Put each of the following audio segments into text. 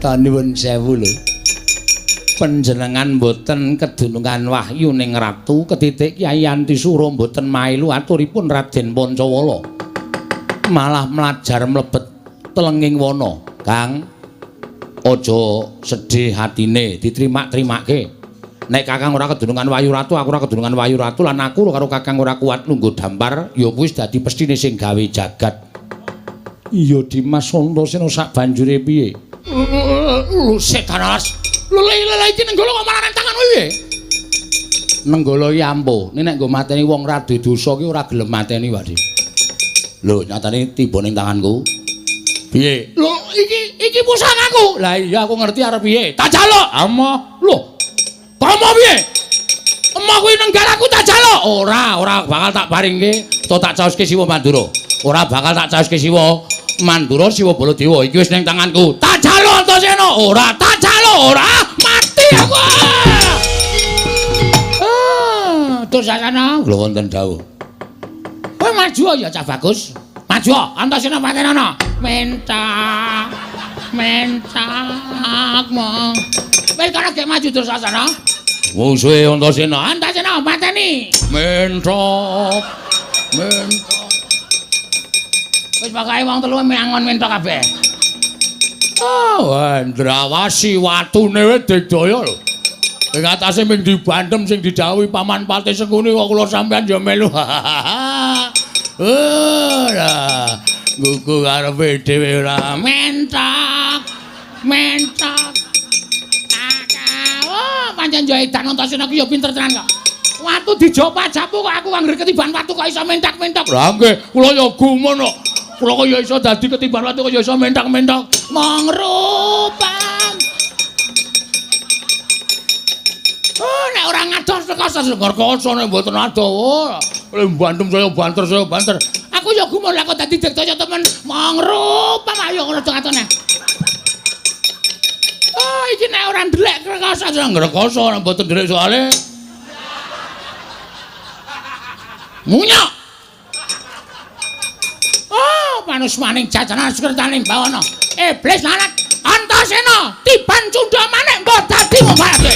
Nuwun sewu lho. Panjenengan boten kedunungan wahyu ning ratu ketitik Kyai Antisura boten mailu aturipun Raden Pancawala. Malah mlajar mlebet telenging wana. Kang, aja sedih hatine, diterima-terimake. Nek Kakang ora kedunungan wahyu ratu, aku ora kedunungan wahyu ratu lan aku karo Kakang ora kuat nunggu dampar, ya wis dadi pestine sing gawe jagat. Iya Dimas Antasena sak banjure piye? Lu setanas. Lele iki nenggala kok malah nang tanganmu piye? Nenggala iki ampuh. Nek nggo mateni wong ra duwe dosa ki ora gelem mateni, Pak. Lho, nyatane tiba ning tanganku. Piye? Lho, iki pusakaku. Lah iya aku ngerti arep piye. Tak jaluk. Ama. Lho. Komo piye? Emah kuwi nenggalaku tak jaluk. Ora bakal tak paringke, to tak caoske Siwa Mandura. Ora bakal tak caoske Siwa Mandura Siwa Baladewa. Iki wis ning tanganku. Tak jaluk Antasena. Ora tak jaluk, ora mati aku. Tur sasana lho wonten dawuh. Kowe maju ya Cah Bagus. Maju Antasena Patenana. Mentak mong. Wis kana gek maju tur sasana. Musuhe Antasena pateni. Mentok. Wis pokoke wong telu mangon mentok kabeh. Oh, Andrawasi watune wis digdaya lho. Ing atase ming dibantem sing didhawuhi Paman Pati Sengkuni kok kula sampean ya melu. Ora. Gugu karepe dhewe ora mentok. Oh, pancen yo edan Antasena ku ya pinter tenan kok. Watu dijopajapu kok aku anggere ketiban watu kok iso mentak-mentak. Lah nggih, kula ya gumun kok. Kula kok ya iso dadi ketiban watu kok ya iso mentak-mentak. Mangrupang. Oh, nek ora ngados tekas ngorkoso nek mboten adoh. Bantem saya banter. Aku ya gumun lah kok dadi digdaya temen. Mangrupang ayo ngono katone. Oh, iki nek ora ndelek ngrekoso ngrekoso nek mboten ndelek soalé. Munyok. Oh, manus maning jajanan sekretaning bawana. Iblis lalat Antasena tiban cundha manik mbok dadi mbalake.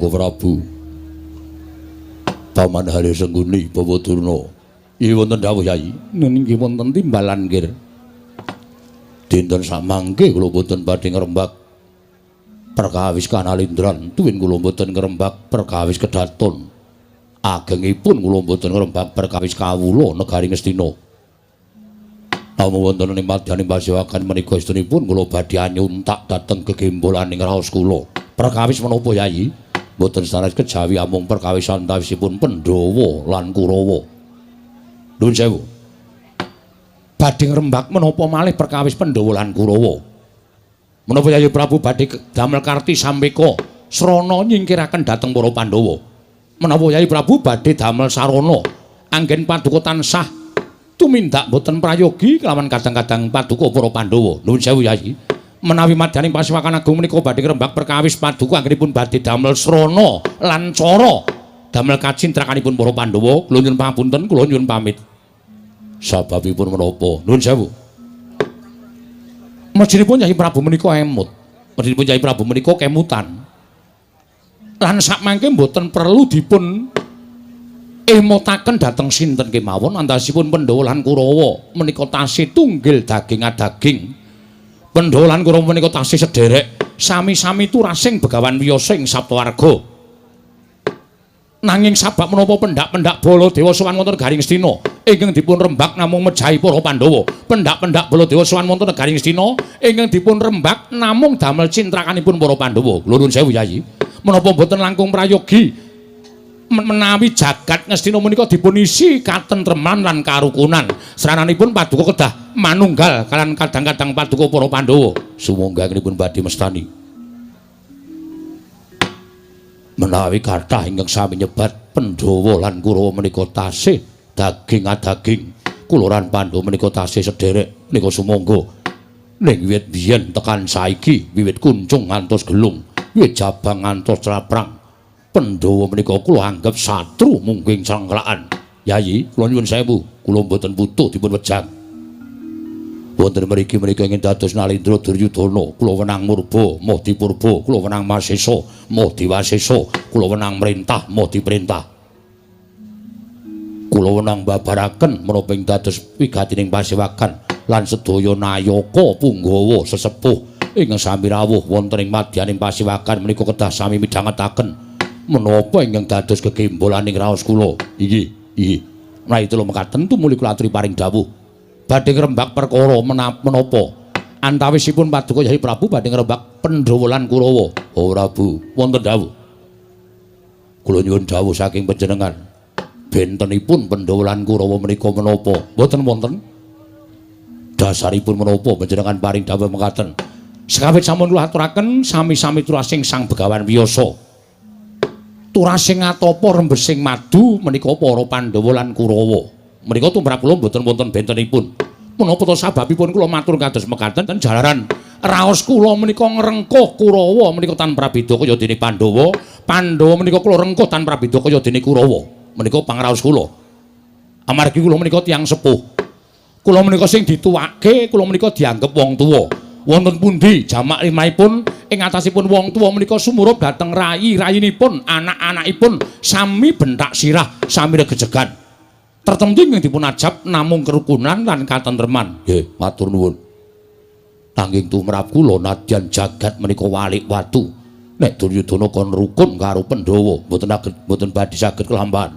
Prabu Paman Hari Sengkuni Bawadurna iki wonten dawuh Yai niki wonten timbalan nggih dinten samangke kula boten badhe ngrembak perkawis Kanalindran tuwin kula boten ngrembak perkawis Kedaton agengipun kula boten ngrembak perkawis kawula negari Ngastina namung wonten ing madyaning pasewakan menika istunipun kula badhe anyuntak dhateng gegembolaning raos kula perkawis menapa Yai boten sanes kejawi amung perkawis antawisipun Pandhawa lan Kurawa. Nuwun sewu. Badhe ngrembak menapa malih perkawis Pandhawa lan Kurawa. Menapa Yayi Prabu badhe damel karti sampeka srana nyingkiraken dhateng para Pandhawa. Menapa Yayi Prabu badhe damel sarana anggen paduka tansah tumindak boten prayogi kelawan kadang-kadang paduka para Pandhawa. Nuwun sewu Yayi. Menawi madyaning Pasewakan Agung menika badhe ngrembak perkawis paduka anggenipun badhe damel srana lan cara damel kacintrakanipun para Pandhawa kula nyuwun pangapunten kula nyuwun pamit sababipun menapa nuwun sewu mejinipun Yai Prabu menika emut mejinipun Yai Prabu menika kemutan lan sakmangke mboten perlu dipun emutaken dhateng sinten kemawon antasipun Pandhawa lan Kurawa menika tasih tunggil daging-daging Pandhawa lan Kurawa menika tasih sederek sami-sami turasing begawan wiyasa ing Saptawarga. Nanging sabab menapa pendak-pendak Baladewa sowan wonten negari Ngastina ingkang dipun rembak namung mejahi para Pandhawa. Pendak-pendak Baladewa sowan wonten negari Ngastina ingkang dipun rembak namung damel cintrakanipun para Pandhawa. Kula nuwun sewu Yayi. Menapa boten langkung prayogi menawi jagat Ngastina menika dipunisi katentreman lan karukunan srananipun paduka kedah manunggal kalian kadang-kadang paduka para Pandhawa sumangga nipun badhe mestani menawi kathah ingkang sami nyebat Pandhawa lan Kurawa menika tasih daging-daging kula lan Pandhawa menika tasih sederek menika sumangga ning wiwit biyen tekan saiki wiwit kuncung ngantos gelung wiwit jabang ngantos celaprang Pandhawa menika kula anggap satru mungking sangklaan. Yayi, kula nyuwun sewu, kula mboten butuh dipun wejang. Wonten mriki menika ingin dados Nalendra Duryudana, kula wenang murba, moh dipurba, kula wenang masesa, moh diwasesa, kula wenang mrentah, moh diperintah. Kula wenang babaraken menapa ing dados wigatining pasewakan lan sedaya nayaka punggawa sesepuh ingkang sami rawuh wonten ing madyaning pasewakan menika kedah sami midhangetaken menapa ingkang dados gegembolaning raos kula iki menawi kula mekaten tumuli kula aturi paring dawuh badhe ngrembak perkara menapa antawisipun paduka Hyai Prabu badhe ngrembak Pandhawa lan Kurawa Prabu wonten dawuh kula nyuwun dawuh saking panjenengan bentenipun Pandhawa lan Kurawa menika menapa mboten wonten dasaripun menapa panjenengan paring dawuh mekaten sekawit sampun kula aturaken sami-sami turasing Sang Begawan Wiyasa turasing atapa rembesing madu menika para Pandhawa lan Kurawa. Menika tumrap kula mboten wonten bentenipun. Menapa to sababipun kula matur kados mekaten jalaran raos kula menika ngrengkuh Kurawa menika tanpa beda kaya dene Pandhawa. Pandhawa menika kula rengkuh tanpa beda kaya dene Kurawa. Menika pangraos kula. Amargi kula menika tiyang sepuh. Kula menika sing dituwake, kula menika dianggep wong tuwa. Wonten pundi jamak limahipun ing atasipun wong tuwa menika sumurup dhateng rayi-rayinipun, anak-anakipun sami bentak sirah, sami regejegan. Tertemtu ingkang dipun ajab namung kerukunan lan katentreman. Nggih, matur nuwun. Nanging tumrap kula nadyan jagat menika walik watu. Nek Duryudana kon rukun karo Pandhawa, mboten badhe saged kelamban.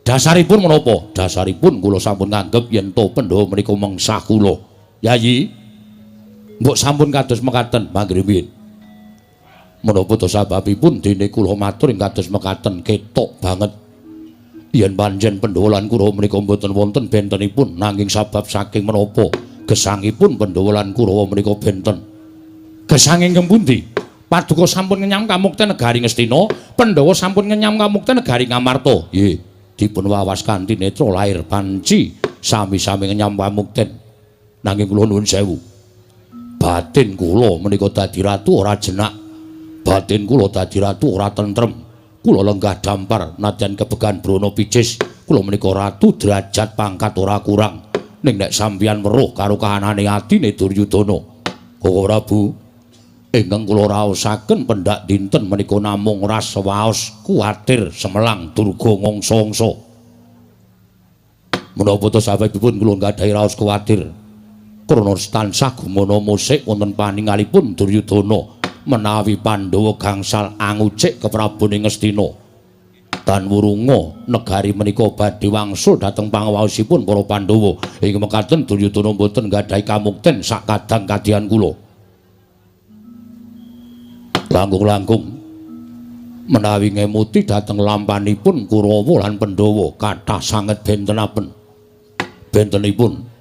Dasaripun menapa? Dasaripun kula sampun nganggep yen to Pandhawa menika mengsah kula. Yayi mbok sampun kados mekaten manggripin. Menapa to sababipun dene kula matur ing kados mekaten ketok banget yen panjen Pandhawa lan Kurawa menika mboten wonten bentenipun nanging sabab saking menapa gesangipun Pandhawa lan Kurawa menika benten. Gesang ingkang pundi? Paduka sampun ngenyam kamukten negari Ngastina, Pandhawa sampun ngenyam kamukten negari Ngamarta. Nggih, dipun wawas kanthi netra lair panci sami-sami ngenyam kamukten. Nanging kula nuwun sewu. Batin kula menika dadi ratu ora jenak. Batin kula dadi ratu ora tentrem. Kula lenggah dampar nadyan kebegan brana picis. Kula menika ratu derajat pangkat ora kurang. Ning nek sampeyan weruh karo kahanane atine Duryudana, Koko Prabu, ingkang kula raosaken pendak dinten menika namung ras waos kuwatir semelang durga ngongso-ngongso. Menapa to sababipun kula nggadahi raos kuwatir? Krana tansah gumana musik wonten paningalipun Duryudana menawi Pandhawa gangsal angucik keprabuning Ngastina. Dan wurunga negari menika badhe wangsul dhateng pangawaosipun para Pandhawa. Ing mekaten Duryudana boten nggadahi kamukten sak kadang kadian kula. Langkung-langkung menawi ngemuti dhateng lampanipun Kurawa lan Pandhawa kathah sanget bentenaken. Bentenipun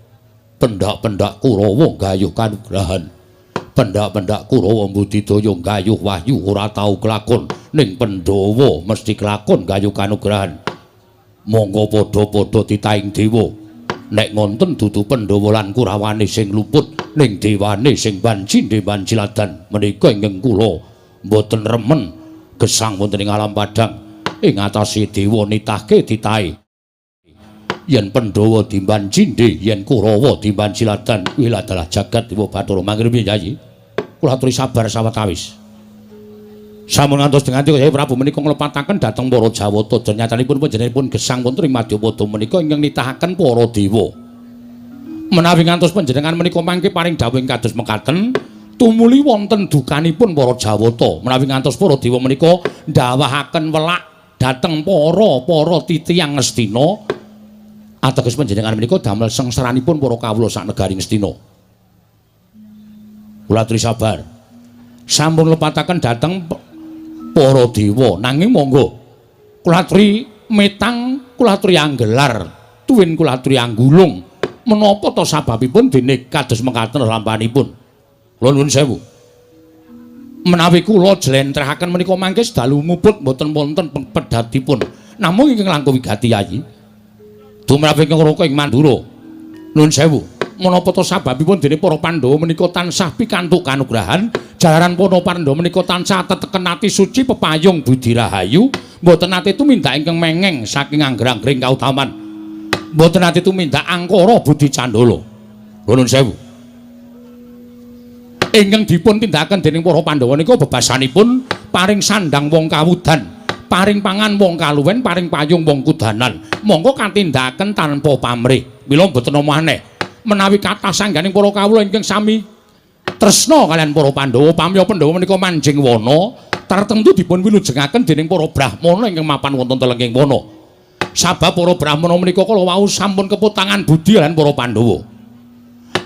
pendak-pendak Kurawa gayuh kanugrahan. Pendak-pendak Kurawa mbudidaya gayuh wahyu ora tau kelakon, ning Pandhawa mesti kelakon gayuh kanugrahan. Monggo padha-padha titaing dewa. Nek ngonten dudu Pandhawa lan Kurawane sing luput, ning dewane sing banjinde banjiladan. Menika ingkang kula mboten remen gesang wonten ing alam padang. Ing atase dewa nitahke titahe. Yen Pandhawa timban jinde, yen Kurawa timban jiladan, kuwi adalah jagat Dewa Bathara. Manggripun Yayi, kula aturi sabar sawetawis. Sampun ngantos dengan Hyai Prabu menika nglepataken dhateng para Jawata, nyatanipun panjenenganipun gesang wonten ing Madyapada menika ingkang nitahaken para dewa. Menawi ngantos panjenengan menika mangke paring dawuh ing kados mekaten, tumuli wonten dukanipun para Jawata. Menawi ngantos para dewa menika ndawahaken welak dhateng para titiyang Ngastina. Ateges panjenengan menika damel sengsaranipun para kawula sak negari Ngastina. Kula aturi sabar. Sampun lepataken dhateng para dewa, nanging monggo Kulatri metang, kulatri anggelar, tuwin kulatri anggulung. Menapa to sababipun dene kados mekaten rampanipun? Kula nuwun sewu. Menawi kula jlentrehaken menika mangke dalu muput mboten wonten pedatipun. Namung ingkang langkung wigati Yayi. Tumrap ingkang raka ing Mandura. Nuwun sewu. Menapa to sababipun dene para Pandhawa menika tansah pikantuk kanugrahan, jalaran para Pandhawa menika tansah teteken ati suci pepayung budi rahayu, mboten nate tumindak ingkang mengeng saking angger-anggering kautaman. Mboten nate tumindak angkara budi candala. Nuwun sewu. Ingkang dipun tindakaken dening para Pandhawa nika bebasanipun paring sandang wong kawudan, paring pangan wong kaluwen, paring payung wong kudanan. Monggo katindakaken tanpa pamrih. Mila mboten maneh menawi kathah sangganing para kawula ingkang sami tresna kalian para Pandhawa, pamya Pandhawa menika manjing wana, tartemtu dipun wilujengaken dening para Brahmana ingkang mapan wonten telenging wana. Sabab para Brahmana menika kala wau sampun keputangan budi lan para Pandhawa.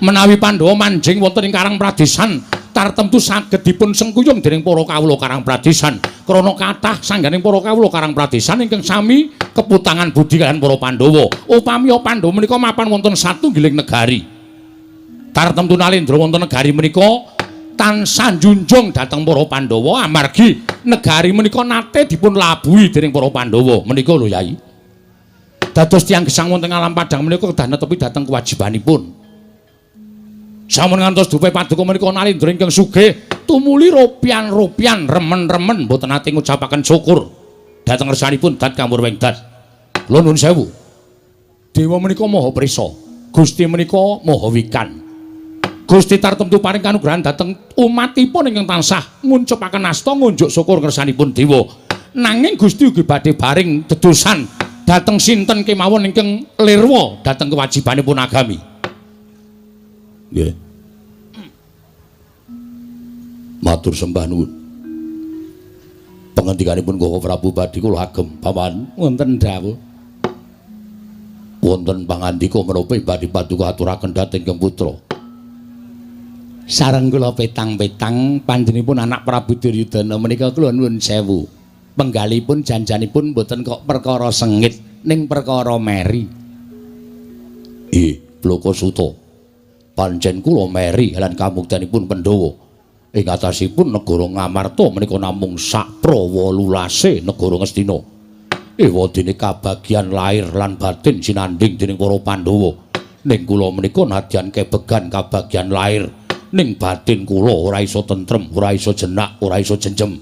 Menawi Pandhawa manjing wonten ing Karang Pradesan, tartemtu saged dipun sengkuyung dening para kawula Karang Pradesan. Krana kathah sangganing para kawula Karang Pradesan ingkang sami keputangan budi kaliyan para Pandhawa. Upami Pandhawa menika mapan wonten satunggiling negari. Tartemtu nalendra wonten negari menika tansah njunjung dhateng para Pandhawa amargi negari menika nate dipun labuhi dening para Pandhawa. Menika lho Yai. Dados tiyang gesang wonten alam padang menika kedah netepi dhateng kewajibanipun. Sampun ngantos dupe paduka menika nalendra ingkang sugih tumuli rupian-rupian remen-remen mboten nate ngucapaken syukur dhateng ngersanipun dat Kambur Wengdat. Kula nuwun sewu. Dewa menika maha prisa, Gusti menika maha wikan. Gusti tartemtu paring kanugrahan dhateng umatipun ingkang tansah nguncupaken asta ngunjuk syukur ngersanipun dewa. Nanging Gusti ugi badhe baring dedosan dhateng sinten kemawon ingkang lirwa dhateng kewajibanipun agami. Nggih. Matur sembah nuwun. Pangandikanipun Koko Prabu badhe kula agem paman wonten dawuh. Wonten pangandika menapa badhe paduka aturaken dhateng Kang Putra. Sareng kula petang-petang panjenenganipun anak Prabu Duryudana menika kula nuwun sewu. Penggalipun janjanipun mboten kok perkara sengit ning perkara meri. Bloko Suta. Pancen kula meri lan kamuktanipun Pandhawa ing atasipun negara Ngamarta menika namung sak prawa lulase negara Ngastina. Ewadene kabagyan lair lan batin sinanding dening para Pandhawa. Ning kula menika nadyan kebegan kabagyan lair, ning batin kula ora iso tentrem, ora iso jenak, ora iso jenjem.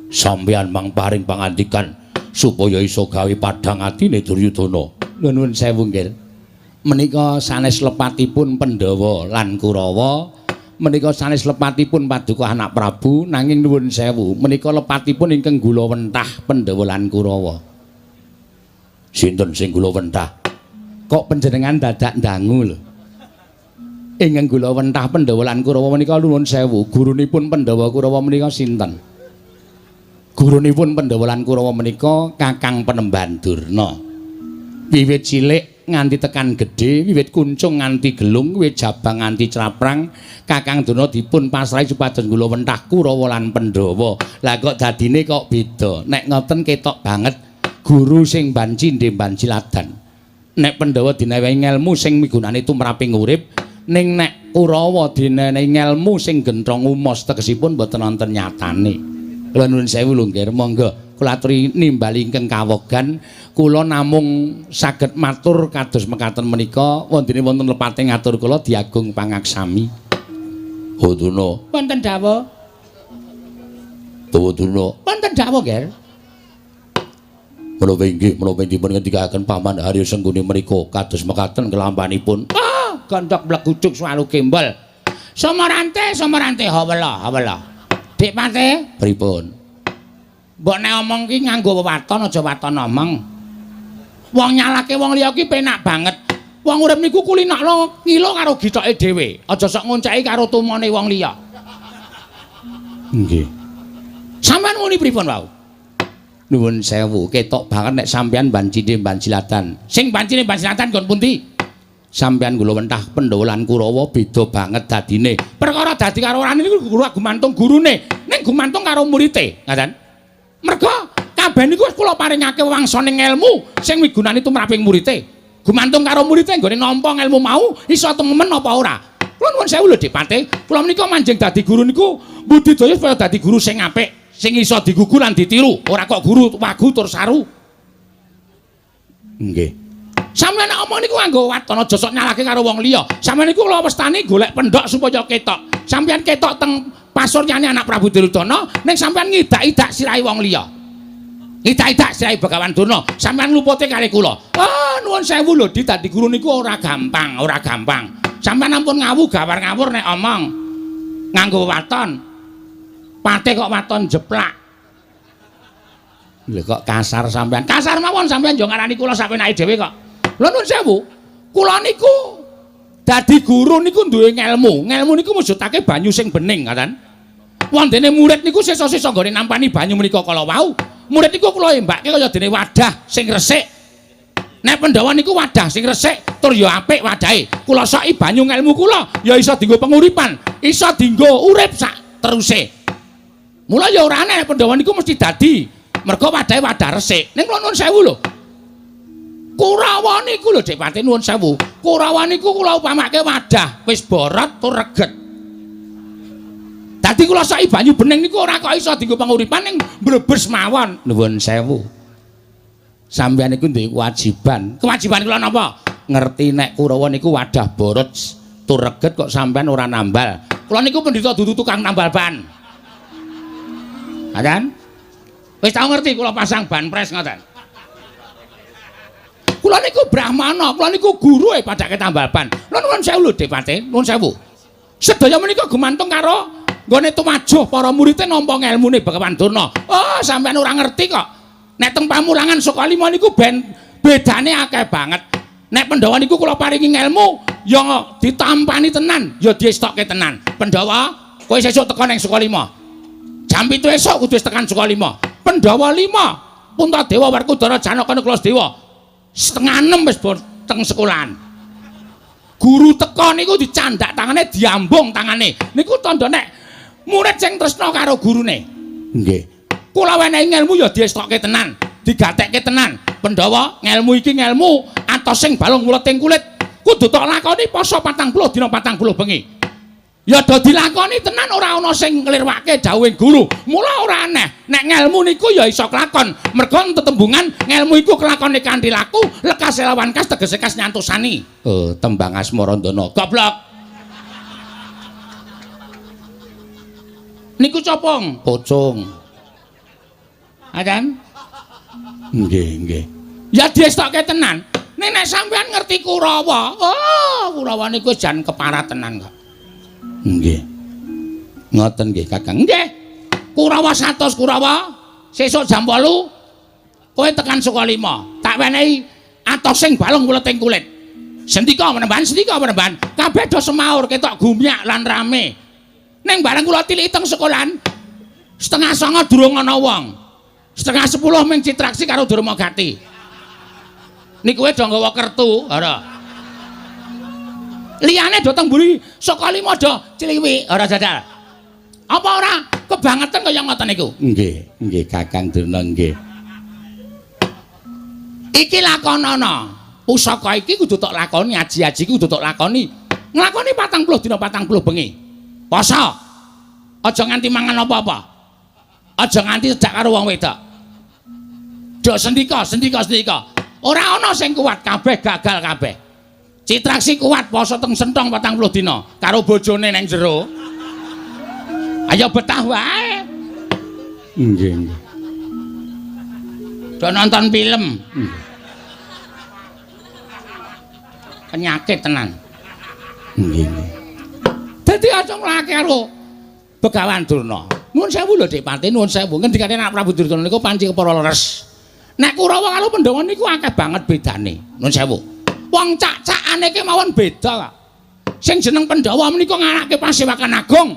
Sampeyan mang paring pangandikan supaya iso gawe padhang atine Duryudana. Nuwun sewu nggih. Menika sanes lepatipun Pandhawa lan Kurawa, menika sanes lepatipun paduka anak Prabu, nanging nuwun sewu menika lepatipun ingkang gula wentah Pandhawa lan Kurawa. Sinten sing gula wentah? Kok panjenengan dadak ndangu lho. Ingkang gula wentah Pandhawa lan Kurawa menika nuwun sewu, gurunipun Pandhawa Kurawa menika sinten? Gurunipun Pandhawa lan Kurawa menika Kakang Penemban Durna. Wiwit cilik nganti tekan gedhe, wiwit kuncung nganti gelung, wiwit jabang nganti craprang, Kakang Durna dipun pasrahi supados gula wentah Kurawa lan Pandhawa. Lah kok dadine kok beda? Nek ngoten ketok banget guru sing banci ndhe banci ladan. Nek Pandhawa dinewehi ngelmu sing migunani tumraping urip, ning nek Kurawa dinewehi ngelmu sing genthong umos tegesipun boten wonten nyatane. Kula nuwun sewu lho nggih, monggo kula aturi nimbali ingkang kawogan, kula namung saged matur kados mekaten menika wondene wonten lepate ngatur kula Diagung Pangaksami. Hoduna. Wonten dawuh. Hoduna. Wonten dawuh, Ger. Menapa inggih menapa dipun ngendikaken Paman Harya Sengguni menika kados mekaten kelampanipun. Gondhok blegucuk swalu kembal. Somarante hawala. Dik Pate, pripun? Mbok nek omong ki nganggo wewaton aja waton omong. Wong nyalake wong liya ki penak banget. Wong urip niku kulinakno ngilo karo gitoke dhewe, aja sok ngonceki karo tumone wong liya. Nggih. Sampeyan muni pripun wau? Nuwun sewu, ketok banget nek sampeyan bancine Banjilatan. Sing bancine Banjilatan kon pundi? Sampeyan kula wentah Pandhawa lan Kurawa beda banget dadine. Perkara dadi karo orane niku gumantung gurune, ning gumantung karo murite, ngaten. Merga Kabeh niku wis kula paringake wewangsaning ilmu sing migunani tumraping murite. Gumantung karo murite nggone nampa ilmu mau iso temen apa ora. Kula nuwun sewu lho Dipate, kula menika manjing dadi guru niku budidaya supaya dadi guru sing apik, sing iso digugu lan ditiru, ora kok guru wagu tur saru. Nggih. Sampeyan nek omong niku nganggo waton aja sok nyalahke karo wong liya. Sampeyan niku kula westani golek pendhok supaya ketok. Sampeyan ketok teng pasuryane anak Prabu Duryudana ning sampeyan ngidak-idak sirahe wong liya. Idak-idak sirahe Begawan Durna, sampeyan lupute kali kula. Ah, nuwun sewu lho, dadi guru niku ora gampang, ora gampang. Sampeyan ampun ngawu gawar-ngawur nek omong nganggo waton. Pate kok waton jeplak. Lha kok kasar sampeyan. Kasar mawon sampeyan yo ngarani kula sapenake dhewe kok. Lha nuwun sewu, kula niku dadi guru niku duwe ngelmu. Ngelmu niku mujudake banyu sing bening, ngoten. Wondene murid niku sesa-sesa nggone nampani banyu menika kala wau. Murid niku kula embake kaya dene wadah sing resik. Nek Pandhawa niku wadah sing resik tur ya apik wadahe. Kula soki banyu ngelmu kula ya iso dienggo penguripan, iso dienggo urip sak teruse. Mula ya ora aneh Pandhawa niku mesti dadi mergo wadahe wadah resik. Ning kula nuwun sewu lho. Kurawa niku lho Dipate nuwun sewu. Kurawa niku kula upamake wadah wis borot tur reget. Dadi kula soki banyu bening niku ora kok iso dienggo penguripan ning mbrebes mawon. Nuwun sewu. Sampeyan niku duwe kewajiban. Kewajiban kula napa? Ngerti nek Kurawa niku wadah borot tur reget kok sampeyan ora nambal. Kula niku pendhita dudu tukang nambal ban. Ngoten? Wis tau ngerti kula pasang ban pres ngoten. Kula niku brahmana, kula niku gurue padake tambal ban. Lha nuwun sewu lho Dipate, nuwun sewu. Sedaya menika gumantung karo nggone tumajuh para murid nampa ngelmune Begawan Durna. Oh, sampeyan ora ngerti kok. Nek teng pamulangan Sukalima niku ben bedane akeh banget. Nek Pandhawa niku kula paringi ngelmu ya ditampani tenan, ya diestokke tenan. Pandhawa, kowe sesuk teko ning Sukalima. Jam 7 esuk kudu wis tekan Sukalima. Pandhawa 5, Puntadewa Werkudara Janaka Klasdewa. 5:30 wis teng sekolahan. Guru teko niku dicandak tangane, diambung tangane. Niku tandha nek murid sing tresna karo gurune. Nggih. Kula wenehi ngelmu ya diestokke tenan, digatekke tenan. Pandhawa, ngelmu iki ngelmu atos sing balung wuleting kulit. Kudu tok lakoni poso 40 dina 40 bengi. Ya do dilakoni tenan ora ana sing nglirwake dawuhing guru. Mula ora aneh nek ngelmu niku ya iso kelakon. Mergo tetembungan ngelmu iku kelakone kanthi laku, lekas lawan kas tegese kas nyantusani. Oh, tembang Asmarandana. Goblok. Niku copong, pocong. Adan? Nggih, nggih. Ya diestokke tenan. Nek sampean ngerti Kurawa, oh, Kurawa niku jan keparat tenan kok. Nggih. Ngoten nggih, Kakang. Nggih. Kurawa 100 Kurawa. Sesuk jam 8 kowe tekan Sukalima. Tak wenehi atos sing balung wuleting kulit. Sendika menemban, sendika menemban. Kabeh do semaur ketok gumyak lan rame. Ning bareng kula tiliki teng sekolahan 8:30 durung ana wong. 9:30 ming Citraksi karo Durmagati. Niku wae do nggawa kertu, ora. Liyane do teng mburi Sukalima do cliwik, ora jajal. Apa ora kebangetan kaya ngoten niku? Nggih, nggih Kakang Durna nggih. Iki lakonana. Pusaka iki kudu tok lakoni, aji-aji iki kudu tok lakoni. Nglakoni 40 dina 40 bengi. Poso. Aja nganti mangan apa-apa. Aja nganti sedak karo wong wedok. Dok sendika. Ora ana sing kuat, kabeh gagal kabeh. Citraksi kuat poso teng Sentong 40 dina karo bojone ning jero. Ayo betah wae. Nggih, nggih. Do nonton film. Penyakit tenan. Nggih, nggih. Dadi aja nglake karo Begawan Durna. Nuwun sewu lho Dipate, nuwun sewu. Ngendikane anak Prabu Duryudana niku panci kepara leres. Nek Kurawa karo Pandhawa niku akeh banget bedane. Nuwun sewu. Wong cak-cakane iki mawon beda kok. Sing jeneng Pandhawa menika nganake Pasewakan Agung.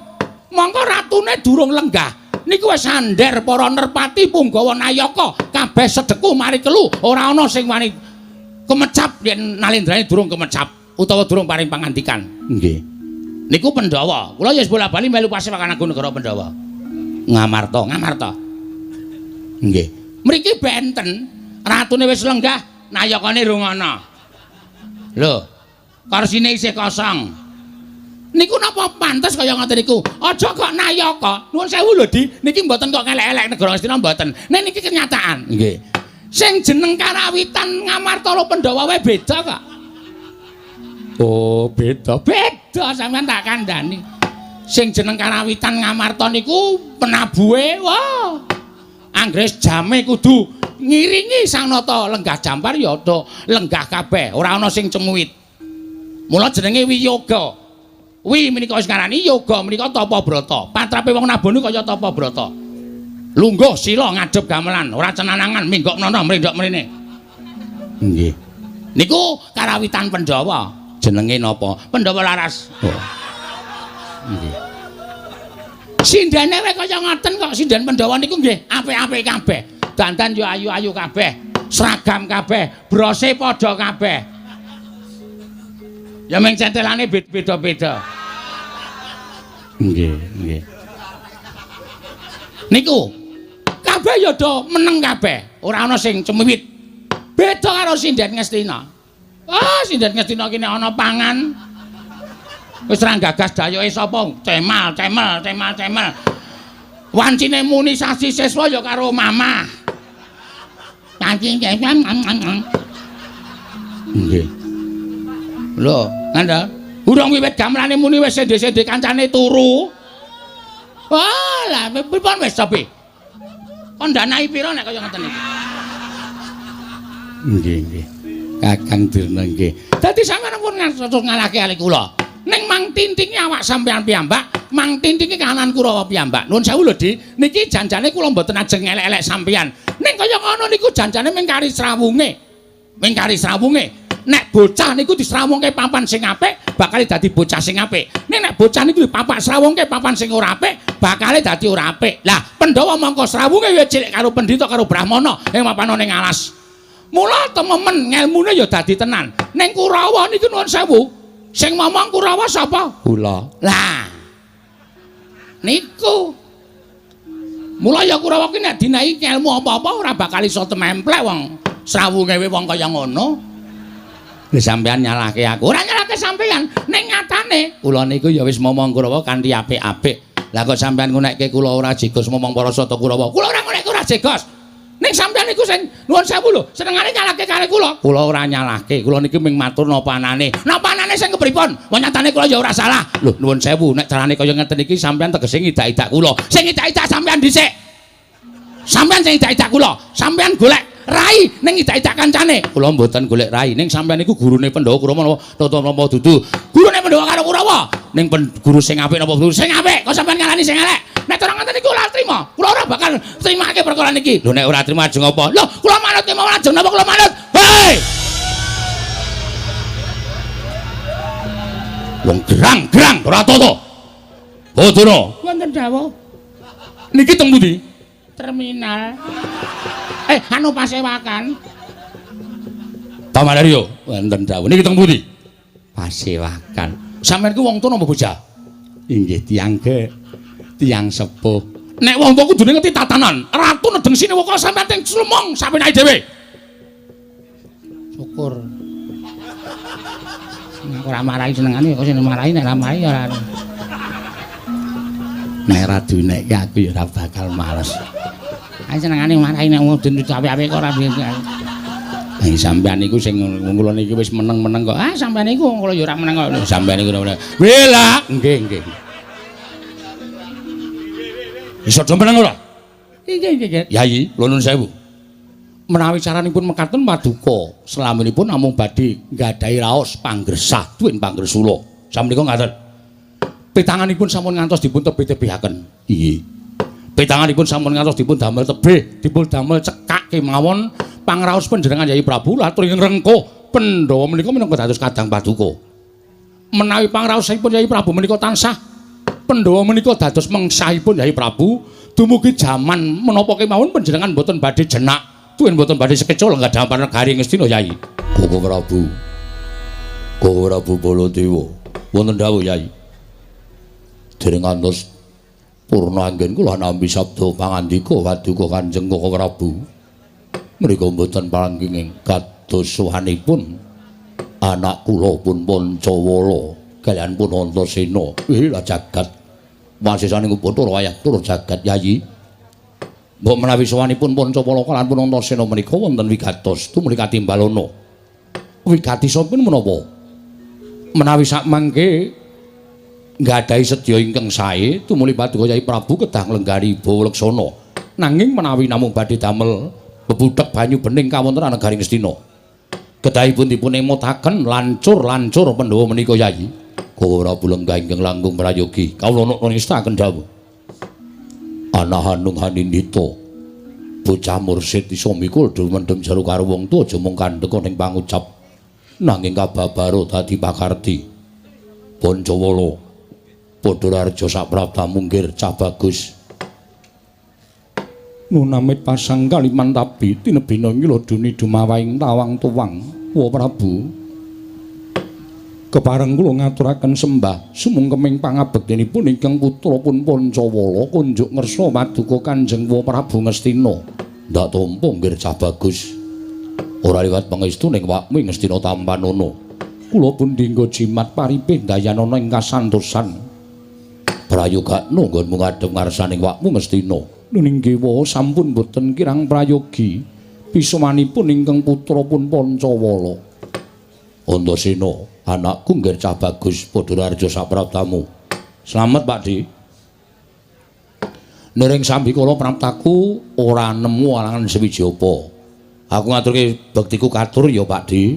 Mongko ratune durung lenggah. Niku wis sandher para nerpati Punggawa Nayaka, kabeh sedeku mari kelu, ora ana sing wani kemecap yen nalendrane durung kemecap utawa durung paring pangandikan. Nggih. Niku Pandhawa. Kula ya wis bola-bali melu Pasewakan Agung negara Pandhawa. Ngamarta. Nggih. Mriki benten, ratune wis lenggah, nayakane rungono. Lho, kursine isih kosong. Niku napa pantes kaya ngoten niku? Aja kok nayaka. Nuwun sewu lho, Di. Niki mboten kok ngelek-elek negara Ngastina mboten. Nek niki kenyataan. Nggih. Sing jeneng Karawitan Ngamartala Pandhawa wae beda kok. Oh, beda. Beda sampean tak kandhani. Sing jeneng Karawitan Ngamarta niku penabuhe, wah. Anggres jame kudu ngiringi sang nata lenggah jampar ya ada lenggah kabeh, ora ana sing cemuit. Mula jenenge wiyoga. Wi menika wis ngarani yoga menika tapa brata. Patrape wong naboni kaya tapa brata. Lungguh sila ngadhep gamelan, ora cenanangan minggok nono mrendok mrene. Nggih. Niku Karawitan Pandhawa. Jenenge napa? Pandhawa Laras. Oh. Nggih. Sindane wae kaya ngoten kok sindan Pandhawa niku nggih apik-apik kabeh. Dandan yo ayu-ayu kabeh, seragam kabeh, brose padha kabeh. Ya mung centelane beda-beda. Nggih, nggih. Niku kabeh ya do meneng kabeh, ora ana sing cemiwit. Beda karo Sinden Ngastina. Ah, Sinden Ngastina kene ana pangan. Wis ra gagas dayoke sapa? Cemal. Wancine muni sasi siswa ya karo mamah. Kancing nggih. Lho, ngandha. Urung wiwit gamelane muni wis sendhe-sendhe kancane turu. Wah, lah pripun wis sopi? Kon danai pira nek kaya ngoten iki? Nggih. Kakang Dirna nggih. Dadi sampeyan pun ngalahke ali kula. Ning Mang Tintinge awak sampeyan piyambak, Mang Tintinge kahanan Kurawa piyambak. Nuwun sewu lho, Di. Niki janjane kula mboten ajeng elek-elek sampeyan. Ning kaya ngono niku janjane mingkari srawunge. Nek bocah niku disrawungke papan sing apik, bakal dadi bocah sing apik. Nek bocah niku dipapak srawungke papan sing ora apik, bakal dadi ora apik. Lah, Pandhawa mangka srawunge ya cilik karo Pendhita karo Brahmana ing mapana ning alas. Mula tememen ngelmune ya dadi tenan. Ning Kurawa niku nuwun sewu. Sing ngomong Kurawa sapa? Kula. Lah. Niku. Mula ya Kurawa ki nek dinaiki ilmu apa-apa ora bakal iso tememplek wong srawunge wong kaya ngono. Lha sampean nyalahke aku. Ora nyalahke sampean, ning nyatane kula niku ya wis momong Kurawa kanthi apik-apik. Lah kok sampean ngunekke kula ora jegos momong para sata Kurawa. Kula ora ngunekke ora jegos. Ning sampean niku sing nuwun sewu lho, senengane nyalahke kare kula. Kula ora nyalahke, kula niki ming matur napa anane. Napa anane sing kepripun? Wong nyatane kula ya ora salah. Lho nuwun sewu, nek carane kaya ngeten iki sampean tegese ngidak-idak kula. Sing ngidak-idak sampean dhisik. Sampean sing ngidak-idak kula. Sampean golek rai ning ngidak-idak kancane. Kula mboten golek rai, ning sampean niku gurune Pandhawa Kurawa napa dudu. Gurune Pandhawa karo Kurawa. Ning guru sing apik napa guru sing apik? Kok sampean ngarani sing elek? Nek ora ngoten niku ora trima. Kula ora bakal trimake perkara niki. Lho nek ora trima ajeng apa? Lho, kula manut mawon ajeng napa kula manut? Hei! Wong gerang-gerang ora toto. Bodhono. Wonten dawuh. Niki teng pundi? Terminal. Anu Pasewakan. Tamanaryo. Wonten dawuh. Niki teng pundi? Pasewakan. Sampeyan ku wong tuwa napa bocah? Inggih tiyang sepuh. Nek wong tuwa kudune ngerti tatanan. Ratu nedeng sine kok sampeyan teng slumong sapenake dhewe. Syukur. Nek ora marahi senengane kok sing marahi nek ora marahi ora. Nek ra dinekke aku ya ora bakal males. Ae senengane marahi nek wong den apik-apik kok ora biyen. Sampeyan niku sing kula niki wis meneng-meneng kok. Sampeyan niku kula ya ora meneng kok. Sampeyan niku ora. Bela, nggih. Iso do meneng ora? Nggih. Yai, kula nuwun sewu. Menawi caranipun mekaten paduka selaminipun namung badhe nggadahi raos panggresah duwen panggresula. Samenika ngaten. Petanganipun sampun ngantos dipun tebih-tebihaken. Nggih. Petanganipun sampun ngantos dipun damel tebih, dipun damel cekak kemawon pangraos panjenengan Yai Prabu latur ing rengkuh Pandhawa menika minangka dados kadang paduka. Menawi pangraosipun Yai Prabu menika tansah Pandhawa menika dados mengsahipun Yai Prabu, dumugi jaman menapa kemawon panjenengan boten badhe jenak, duwen boten badhe sekeca lenggah negari Ngastina Yai. Koko Prabu Baladewa. Wonten dawuh Yai. Dereng ngantos purna anggen kula nampi sabda pangandika paduka Kanjeng Koko Prabu. Menika mboten palangging kados sowanipun anak kula pun Pancawala kaliyan pun Antasena. Lah jagat wasisaning Bathara wayah tur jagat Yayi. Mbok menawi sowanipun Pancawala kaliyan pun Antasena menika wonten wigatos tumuli katimbalana. Wigati sampun menapa? Menawi sak mangke nggadahi sedya ingkang sae tumuli Paduka Yai Prabu kedah nglenggari Bawaleksana. Nanging menawi namung badhe damel bebudhek banyu bening kawontenan negaring Ngastina. Kedahipun dipun emutaken lancur-lancur Pandhawa menika Yayi. Ora bulengga ingkang langkung prayogi. Kawula nestaken dawuh. Ana Hanung Hanindita. Bocah mursid isa mikul dumendem jero karo wong tuwa aja mung kandheka ning pangucap. Nanging kababaro dadi pakarti. Pancawala padha raja saprabdamu nggir cah bagus. Nunamit pasang kaliman tabi tinebina ngiloduni dumawaing tawang tuwang wa Prabu. Kepareng kula ngaturaken sembah sumungkeming pangabektinipun ingkang putra pun Pancawala kunjuk ngersa Paduka Kanjeng wa Prabu Ngastina. Ndak tampa nggir cah bagus. Ora liwat pangestu ning wakmu Ngastina Tampanana. Kula pun dinggo jimat paripih dayanana ing kasantosan. Prayoga nunggon ngadhep ngarsaning wakmu Ngastina. Nuninggi wa sampun boten kirang prayogi pisamanipun ingkang putra pun Pancawala. Antasena, anakku nggih cah bagus padha raja saprabdamu. Slamet Pakdi. Nering sambikala praptaku ora nemu alangan sewiji apa. Aku ngaturke bektiku katur ya Pakdi.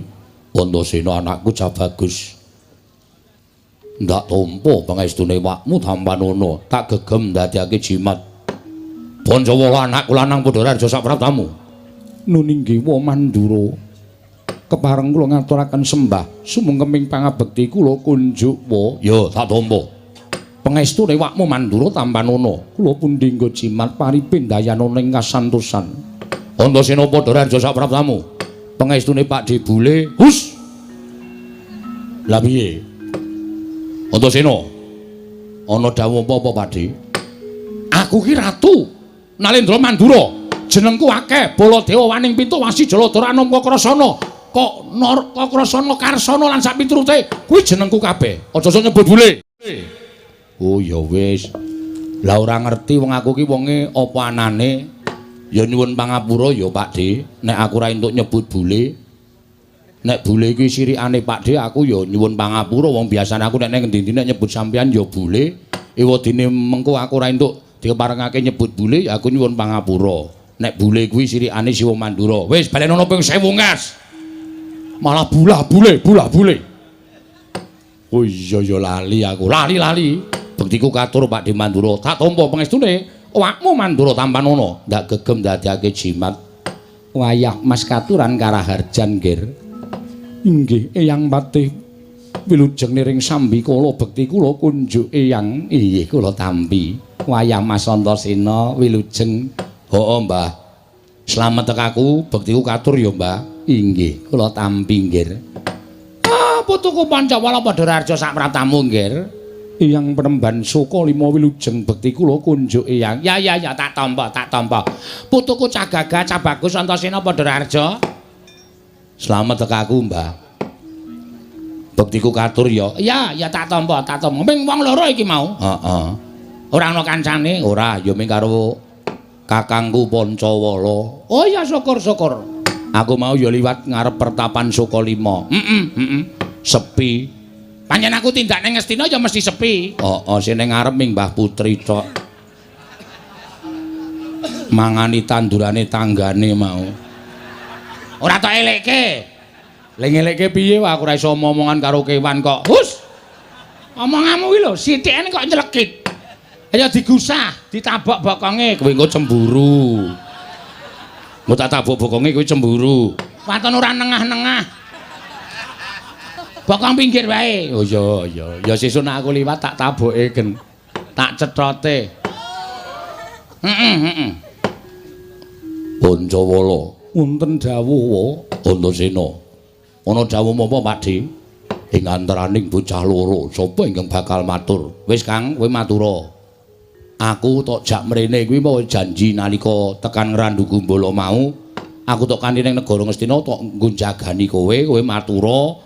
Antasena anakku cah bagus. Ndak tampa pangestune wakmu Tampanana, tak gegem ndadekake jimat. Pancawala anakku lanang padha raja saprabdamu. Nuninggi wa Mandura. Kepareng kula ngaturaken sembah sumungkeming pangabekti kula kunjuk wa ya tak tampa. Pangestune wakmu Mandura Tampanana, kula pun dinggo jimat paripin dayanana ing kasantosan. Antasena padha raja saprabdamu. Pangestune Pakdi Bule, hus. Lah piye? Antasena. Ana dawuh apa Pakdi? Aku ki ratu Nalendra Mandura, jenengku akeh, Baladewa Waning Pintu Wasi Jaladara Anom Kakrasana, Kakrasana Karsana lan sak piturute, kuwi jenengku kabeh. Aja nyebut bule. Oh ya wis. Lah ora ngerti wong aku ki wonge apa anane. Ya nyuwun pangapura ya Pakde, nek aku ora entuk nyebut bule. Nek bule iki sirikane Pakde aku ya nyuwun pangapura wong biasane aku nek ngendi-endi nek nyebut sampean ya bule. Ewadine mengko aku ora entuk diparengake nyebut bule ya aku nyuwun pangapura. Nek bule kuwi sirikane Siwa Mandura. Wis balenono ping 1000 ngas. Malah bulah bule. Oh iya ya lali aku. Lali. Bektiku katur Pakdi Mandura. Tak tampa pangestune awakmu Mandura Tampanana ndak gegem ndadekake jimat. Wayah Mas katuran karaharjan nggir. Inggih Eyang Patih wilujeng niring sambikala bekti kula kunjuk Eyang. Inggih kula tampi. Wayah Mas Antasena wilujeng. Hooh Mbah. Slamet tekaku, bektiku katur ya Mbah. Inggih, kula tampi nggir. Ah, putuku Pancawala padha raja sapratamu nggir. Eyang Penemban Soka Lima wilujeng bekti kula kunjuk Eyang. Ya tak tampa. Putuku cah gagah cah bagus Antasena padha raja. Slamet tekaku Mbah. Bektiku katur ya. Ya tak tampa. Ming wong loro iki mau. Heeh. Ora ana kancane, ora ya ming karo kakangku Pancawala. Oh ya syukur. Aku mau ya liwat ngarep pertapan Soka Lima. Sepi. Pancen aku tindak ning Ngastina ya mesti sepi. Sing ning ngarep ming Mbah Putri tok. Mangani tandurane tanggane mau. Ora tok elekke. Leng elekke piye wae aku ora iso omongan karo kewan kok. Hus. Omonganmu iki lho, sithikane kok nylekit. Ayo digusah, ditabok bokonge, kowe engko cemburu. Engko tak tabok bokonge kowe cemburu. Waton ora nengah-nengah. Bokong pinggir wae. Oh iya. Ya sesuk nek aku liwat tak taboke gen. Tak cethote. Pancawala, wonten dawuh Antasena. Ana dawuh apa Pakdi? Ing antaraning bocah loro, sapa ingkang bakal matur? Wis Kang, kowe matura. Aku tok jak mrene kuwi mau janji nalika tekan Ngrandu Gumbala mau Aku tok kanthi ning negara Ngastina tok nggo jagani kowe matura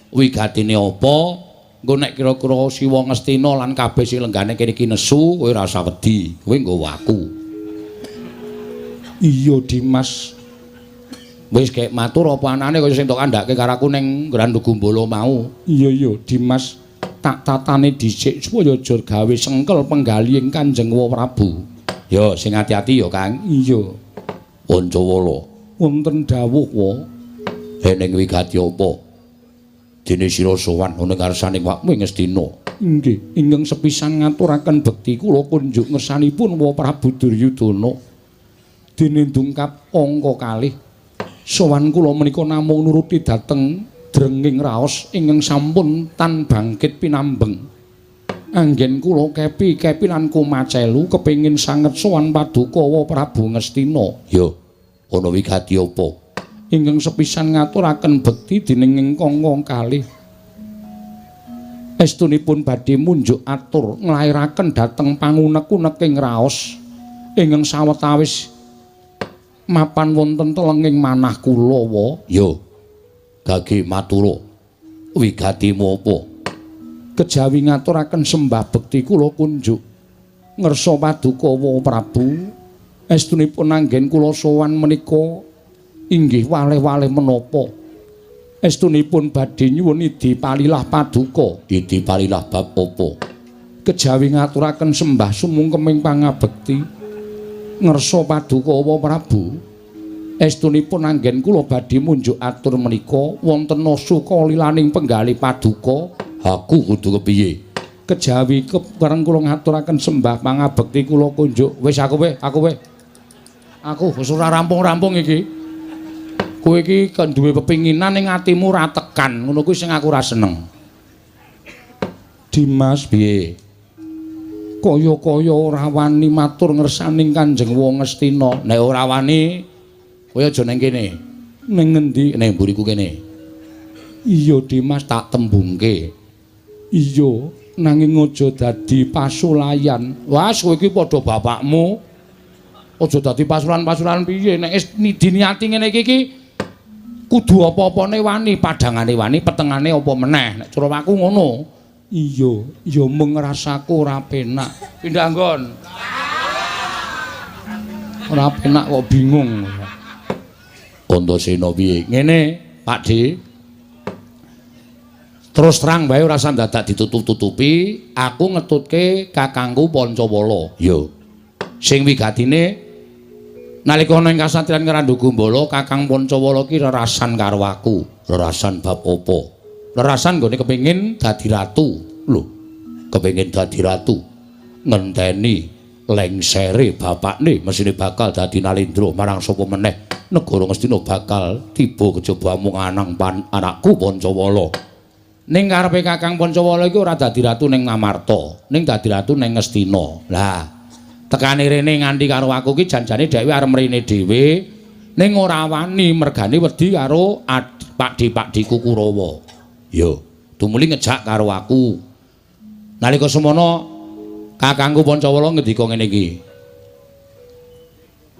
wigatine apa? Engko nek kira-kira Siwa Ngastina lan kabeh sing lenggane kene iki nesu, kowe ora usah wedi. Kowe nggawa aku. Iya, Dimas. Wis kek matur apa anane kaya sing tok kandhake karo aku ning Grandugumbala mau. Iya, Dimas. Tak tatane dhisik supaya aja gawe sengkel penggaling Kanjeng Prabu. Ya, sing ati-ati ya, Kang. Iya. Pancawala. Wonten dawuh wa ning wigati apa? Dene sira sowan ning ngarsaning Wakmu Ngastina. Nggih, ingkang sepisan ngaturaken bekti kula kunjuk ngersanipun wa Prabu Duryudana. Dene ndungkap angka kalih sowan kula menika namung nuruti dhateng drenging raos ingkang sampun tan bangkit pinambeng. Anggen kula kepi lan kumacelu kepengin sanget sowan paduka wa Prabu Ngastina. Ya. Ana wigati apa? Ingkang sepisan ngaturaken bekti dening ingkang kalih. Estunipun badhe munjuk atur nglairaken dhateng pangunek-uneking raos ingkang sawetawis mapan wonten telenging manah kula wa. Ya. Gage matura. Wigatimu apa? Kejawi ngaturaken sembah bekti kula kunjuk ngersa paduka wa Prabu. Estunipun anggen kula sowan menika inggih waleh-waleh menapa? Estunipun badhe nyuwun idi palilah paduka. Idi palilah bab apa? Kejawi ngaturaken sembah sumungkeming pangabekti ngersa paduka wa Prabu. Estunipun anggen kula badhe munjuk atur menika wonten suka lilaning penggali paduka. Aku kudu kepiye? Kejawi kepareng kula ngaturaken sembah pangabekti kula kunjuk. Wis aku we. Aku wis ora rampung-rampung iki. Kowe iki kan duwe pepinginan ning atimu ora tekan, ngono kuwi sing aku ora seneng. Dimas piye? Kaya-kaya ora wani matur ngersaning Kanjeng Ngastina. Nek ora wani, kowe aja ning kene. Ning ngendi? Ning mburiku kene. Iya, Dimas, tak tembungke. Iya, nanging aja dadi pasulayan. Wah, kowe iki padha bapakmu. Aja dadi pasulan-pasulan piye nek wis diniati ngene iki kudu apa-apane wani, padhangane wani, petengane apa meneh. Nek cara aku ngono. Iya, ya mung rasaku ora penak. Pindah nggon. Ora penak kok bingung. Antasena piye? Ngene, Pakde. Terus terang bae ora usah dadak ditutup-tutupi, aku ngetutke kakangku Pancawala. Ya. Sing wigatine nalika ana ing kasatriyan Grandugumbala, Kakang Pancawala ki rerasan karo aku. Rerasan bab apa? Rerasan nggone kepengin dadi ratu. Lho, kepengin dadi ratu. Ngenteni lengsere bapakne mesine bakal dadi Nalendra marang sapa meneh. Negara Ngastina bakal tiba kejaba mung anakku Pancawala. Ning karepe Kakang Pancawala iki ora dadi ratu ning Ngamarta, ning dadi ratu ning Ngastina. Lah, tekane rene nganti karo aku ki janjane dhewe arep mrene dhewe ning ora wani mergane wedi karo Pakdi-pakdiku Kurawa. Ya, tumuli ngejak karo aku. Nalika semono kakangku Pancawala ngendika ngene iki.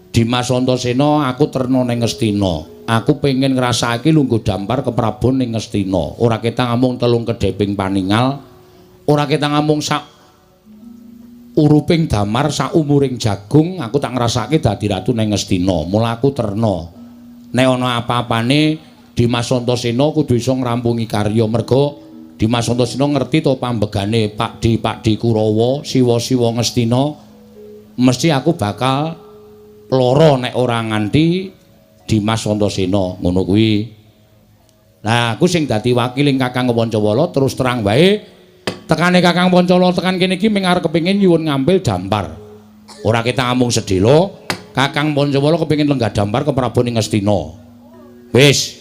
Dimas Antasena, aku terno ning Ngastina. Aku pengen ngrasake lungguh dampar keprabon ning Ngastina. Ora ketang amung telung kedheping paningal, ora ketang amung sak uruping damar sak umuring jagung, aku tak ngrasake dadi ratu ning Ngastina. Mula aku terno. Nek ana apa-apane Dimas Antasena kudu iso ngrampungi karya, merga Dimas Antasena ngerti to pambegane Pakdi Kurawa, Siwa-siwa Ngastina. Mesti aku bakal lara nek ora nganti Dimas Antasena, ngono kuwi. Nah, aku sing dadi wakiling Kakang Pancawala terus terang wae. Tekane Kakang Pancawala tekan kene iki mung arep kepengin nyuwun ngambil dampar. Ora kita ngomong sedhela, Kakang Pancawala kepengin lenggah dampar ke Prabu ning Ngastina. Wis,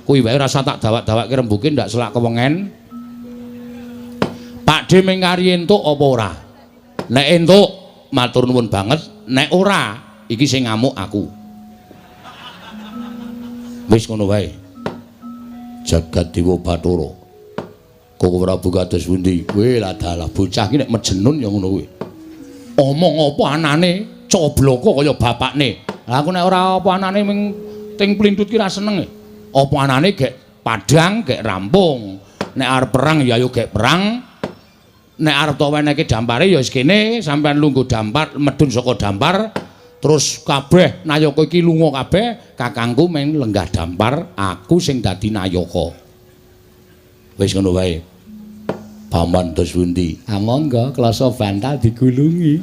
kuwi wae rasa tak dawak-dawakke rembuke ndak selak kewengen. Pakde mengkari entuk apa ora? Nek entuk matur nuwun banget, nek ora iki sing ngamuk aku. Wis ngono wae. Jagat Dewa Bathara. Kok Prabu kados pundi? Kowe lah dalah bocah iki nek mejenun ya ngono kuwi. Omong apa anane cobloko kaya bapakne. Lah aku nek ora apa anane ming ting plintut ki ra seneng. Apa anane gek padhang, gek rampung. Nek arep perang ya ayo gek perang. Nek arep to wenehke dampare ya wis kene, sampean lungguh dampar, medun saka dampar. Terus kabeh nayaka iki lunga kabeh, kakangku meng lenggah dampar, aku sing dadi nayaka. Wis ngono wae. Paman dos pundi? Monggo klasa bantal digulungi.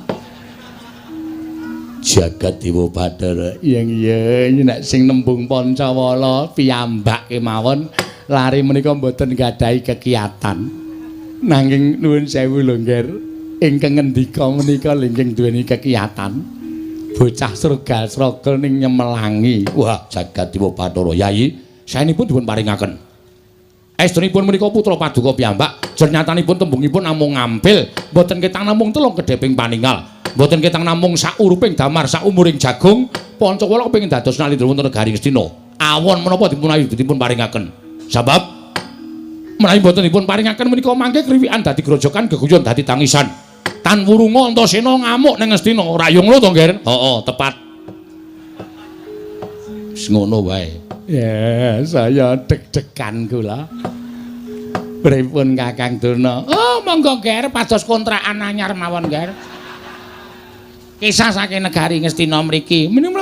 Jagat Dewa Bathara. Iya nek sing nembung Pancawala piyambak kemawon lari menika mboten gadahi kekiyatan. Nanging nuwun sewu lho Nger, ingkang ngendika menika ingkang duweni kekiyatan. Bocah srogal-srogol ning nyemelangi. Wah, Jagat Dewa Bathara. Yayi, saenipun dipun paringaken. Estunipun menika putra paduka piyambak, jernyatanipun tembungipun namung ngampil, boten ketang namung telung kedheping paningal, boten ketang namung sak uruping damar, sak umuring jagung, Pancawala kepengin dados nalindra wonten negari Ngastina. Awon menapa dipun paringaken. Sabab menawi boten dipun paringaken menika mangke kriwikan dadi grojokan, geguyon dadi tangisan. Tan Wurunga Antasena ngamuk ning Ngastina, rayung lho to, Nger? Heeh, tepat. Wis ngono wae. Ya, saya deg-degan kula. Pripun Kakang Durna? Oh, monggo Ger, pados kontrakan anyar mawon, Ger. Kisah saking negari Ngastina mriki. Menika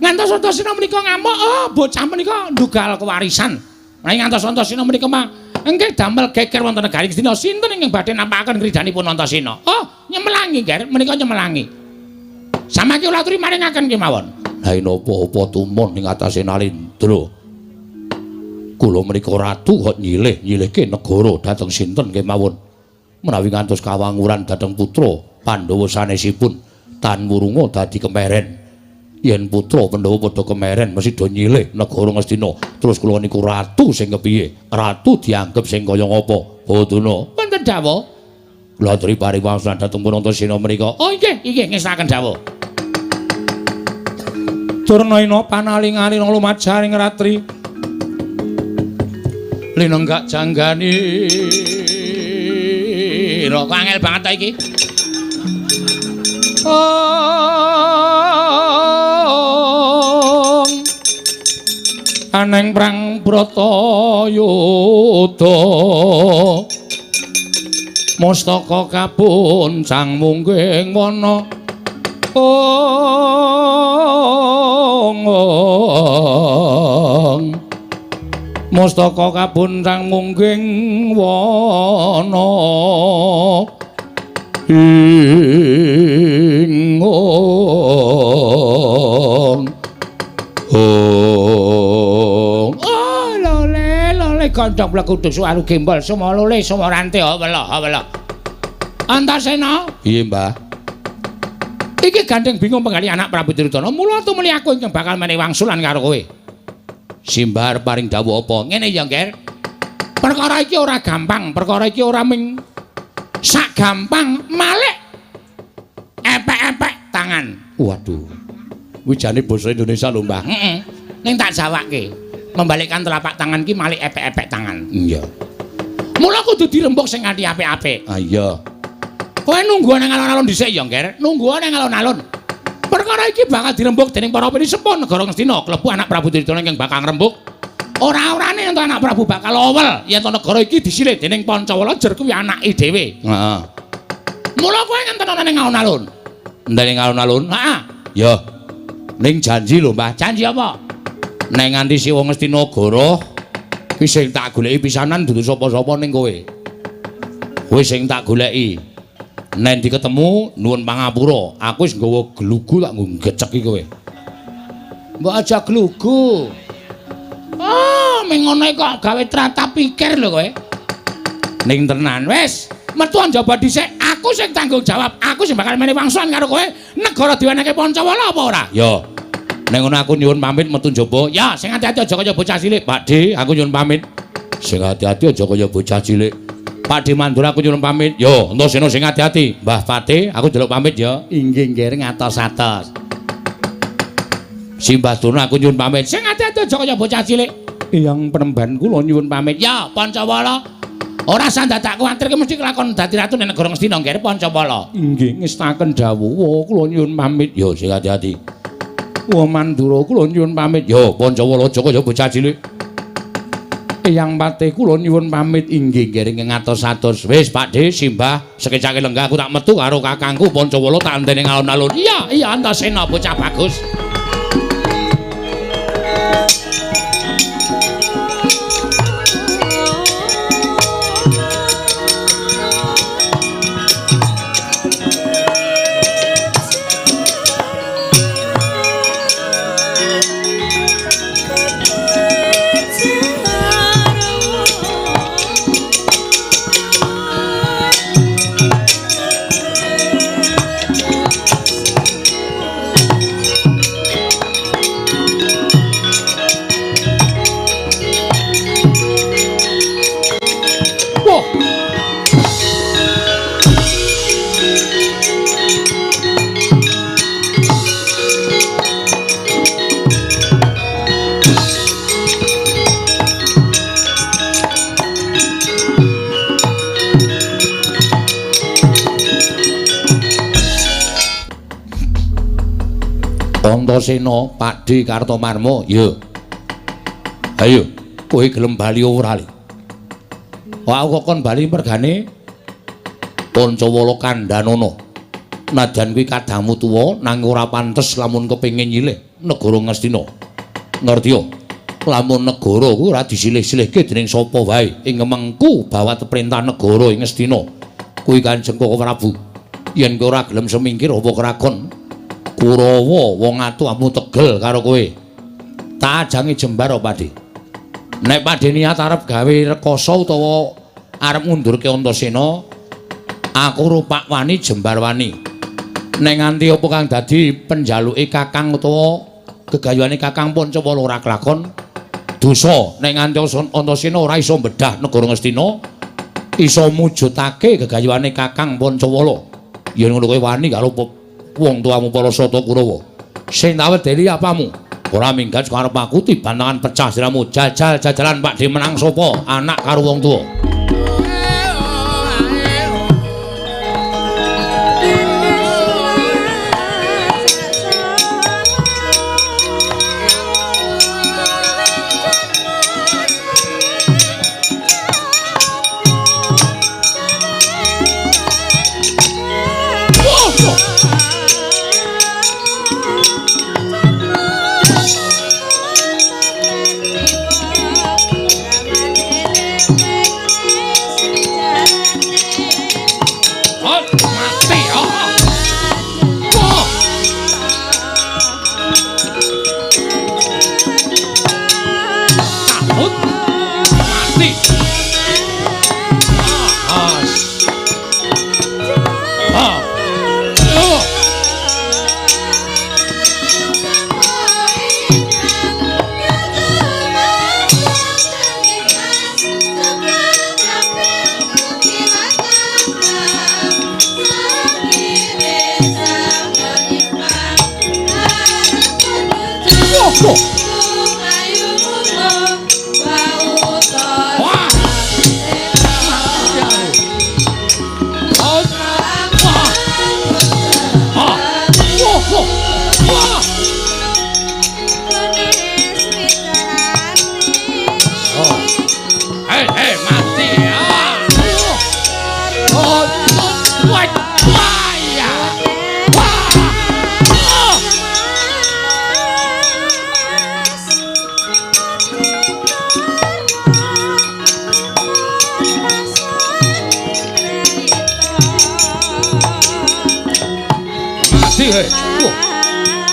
ngantos Antasena menika ngamuk, oh, bocah menika ndugal kewarisan. Menawi ngantos Antasena menika mah engke damel geger wonten negari Ngastina, sinten ingkang badhe nampakaken kridanipun Antasena? Oh, nyemelangi, Ger, menika nyemelangi. Samangke kula aturi maringaken kemawon. Lah napa-apa tumun ning atase Nalindra. Kula menika ratu kok nyilih-nyilihke negara dhateng sinten kemawon. Menawi ngantos kawanguran dhateng putra Pandhawa sanesipun Tan Wurunga dadi kemeren. Yen putra Pandhawa padha kemeren mesti do nyilih negara Ngastina. Terus kula niku ratu sing kepiye? Ratu dianggep sing kaya ngapa? Boduna. Wonten dawuh. Kula aturi pariwangsulan dhateng Antasena menika. Oh nggih ngestaken dawuh. Durnaina panalinganing lumajaring ratri linenggak janggani kok angel banget ta iki aneng prang Bratayuda mustaka kapuncang mungging wana mustaka kapuncang mungging wana lole kandhang blekuduk suwaru gembol semua lole semua rantai wela Antasena piye Mbah iki gandeng bingung penggali anak Prabu Duryudana mula tumuli aku ingkang bakal menehi wangsulan karo kowe. Simbar paring dawuh apa? Ngene ya, Nger. Perkara iki ora gampang, perkara iki ora ming sak gampang malih epek-epek tangan. Waduh. Kuwi jane basa Indonesia lho, Mbah. Heeh. Ning tak jawake. Membalikkan telapak tangan ki malih epek-epek tangan. Iya. Mula kudu dirembuk sing kanthi apik-apik. Ah iya. Kowe nunggu nang alon-alon dhisik ya, Nger. Nunggu nang alon-alon. Perkara iki bakal dirembuk dening para penisepun negara Ngastina, klebu anak Prabu Duryudana ingkang bakal ngrembuk. Ora-orane yen anak Prabu bakal owel yen negara iki disilih dening Pancawala jer kuwi anake dhewe. Heeh. Mula kowe ngenten ana ning alon-alon. Ndene alon-alon? Heeh. Ya. Ning janji lho, Mbah. Janji apa? Nek nganti Siwa Ngastinagara kuwi sing tak goleki pisanan dudu sapa-sapa ning kowe. Kowe sing tak goleki. Nen diketemu nuwun pangapura, aku wis nggawa glugu tak nggo ngeceki kowe. Mbok aja glugu. Oh, ming ngono kok gawe trata pikir lho kowe. Ning tenan wis, metu njaba dhisik, aku sing tanggung jawab, aku sing bakal menehi wangsulan karo kowe. Negara diwenehke Pancawala apa ora? Ya. Ning ngono aku nyuwun pamit metu njaba. Ya, sing ati-ati aja kaya bocah cilik, Pakde, aku nyuwun pamit. Sing ati-ati aja kaya bocah cilik. Pakde Mandura aku nyuwun pamit. Yo, Antasena sing ati-ati. Mbah Patih, aku njaluk pamit ya. Inggih nggih ngatos-atos. Simbah Durna aku nyuwun pamit. Sing ati-ati aja kaya bocah cilik. Yang penemban kula nyuwun pamit. Ya, Pancawala. Ora sandadak kuwatir ki mesti kelakon dadi ratu ning negara Ngastina nggih Pancawala. Inggih ngestaken dawuh kula nyuwun pamit. Yo, sing ati-ati. Wah Mandura kula nyuwun pamit. Ya Pancawala Jaka ya bocah cilik. Eyang Pate kula nyuwun pamit inggih nggih ngatos-atos. Wis Pakde simbah sekecake lenggah aku tak metu karo kakangku Pancawala tak enteni alun-alun. Iya Antasena bocah bagus. Antasena Pakde Kartomarma ya. Ayo kowe gelem bali ora li? Wah aku kon bali mergane Pancawala Kandanana. Najan kuwi kadangmu tuwa nanging ora pantes lamun kepengin nyilih negara Ngastina. Ngerti yo? Lamun negara kuwi ora disilih-silihke dening sapa wae ing mengku bawat perintah negara ing Ngastina. Kuwi Kanjeng Koko Prabu. Yen kowe ora gelem semingkir apa krakon Kurawa wong atuhmu tegel karo kowe. Tak ajange jembar apa Pakde. Nek Pakde niat arep gawe rekoso utawa arep ngundurke Antasena, aku rupak wani jembar wani. Nek nganti apa kang dadi penjaluke Kakang utawa gegayuhane Kakang Pancawala ora kelakon, dosa nek nganti Antasena ora iso mbedah negara Ngastina, iso mujudake gegayuhane Kakang Pancawala. Yen ngono kowe wani karo wong tuamu Parasata Kurawa. Sing tak wedeli apamu? Ora minggat karep aku tibantangan pecah siramu. Jajal-jajalan Pakde menang sapa? Anak karo wong tuwa.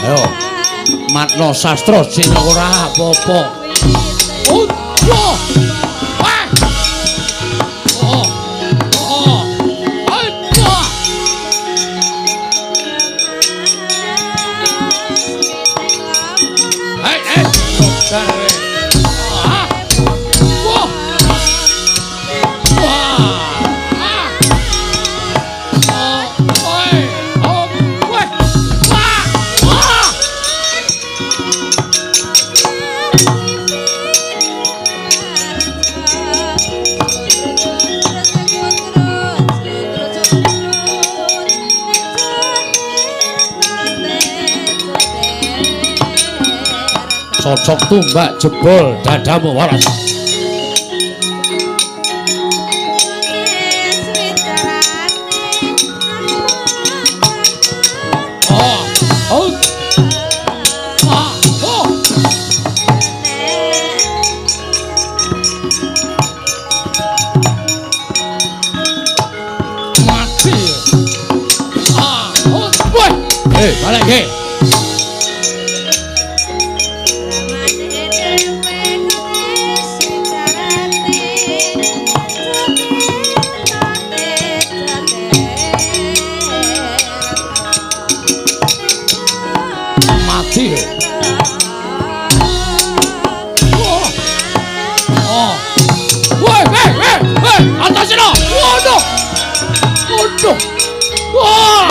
Ayo, matno sastra sing ora apa-apa. cocok tumbak jebol dadamu waras. Balik ke. Mati. Woi, atasin lo. Waduh. Waduh. Wah.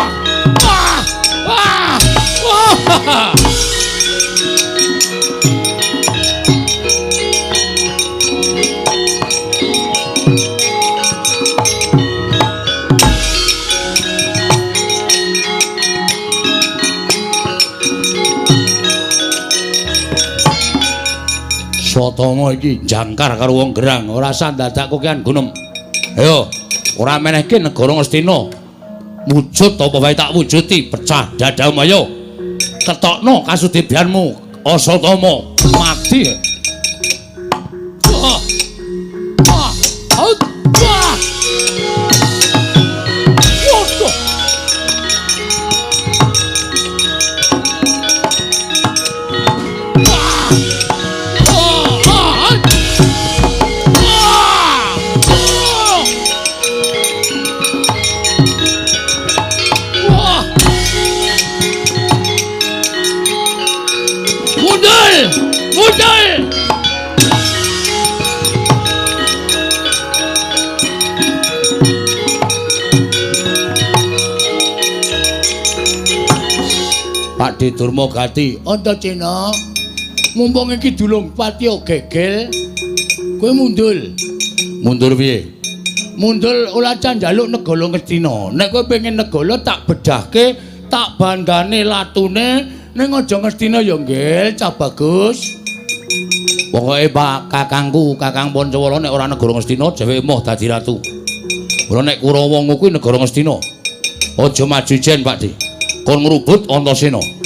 Sotomo iki jangkar karo wong gerang, ora sandadak kokean gunem. Ayo, ora menehke negara Ngastina. Wujud apa wae tak wujuti, pecah dadamu ayo. Ketokno kasudebianmu, Asatama mati. Pakde Durmagati, Antaséna. Mumpung iki dulung Patya gegel, kowe mundul. Mundur piye? Mundul ora njaluk negara Ngastina. Nek kowe pengen negara tak bedahke, tak bandane latune ning aja Ngastina ya nggih, cah bagus. Pokoke Pak kakangku, Kakang Pancawala nek ora negara Ngastina dheweke emoh dadi ratu. Ora nek Kurawa kuwi negara Ngastina. Aja maju jen, Pakde. Kon ngrubut Antaséna.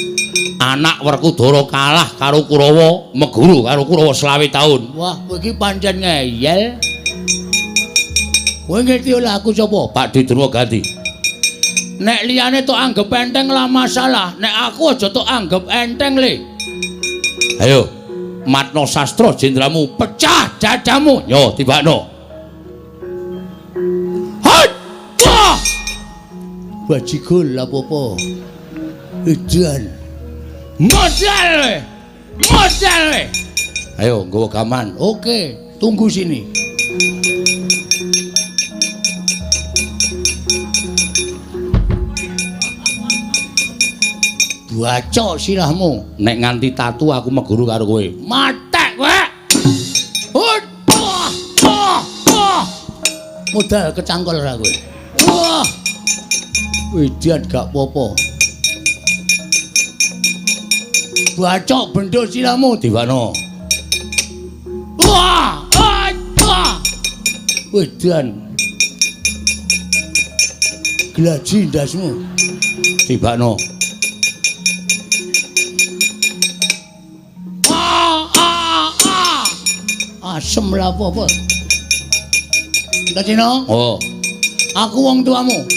Anak Werkudara kalah karo Kurawa, meguru karo Kurawa 20 taun. Wah, kowe iki pancen ngeyel. Kowe ngerti ora aku sapa? Pakde Durmagati. Nek liyane tok anggap enteng lah masalah, nek aku aja tok anggap enteng le. Ayo, matno sastra jendramu, pecah dadamu. Yo, tibakno. Hai! Wah! Bajigol apa-apa. Edan. Modal. Ayo, nggawa gaman. Oke, tunggu sini. Baca sirahmu. Nek nganti tatu aku meguru karo kowe. Matek kowe. Modal kecangkol ra kowe. Wah. Widian gak apa-apa. Bacok bendho sirahmu Diwana. Wah! Wedan. Glaji ndasmu. Tibakno. Asem lah apa-apa. Antaséna? Oh. Aku wong tuamu.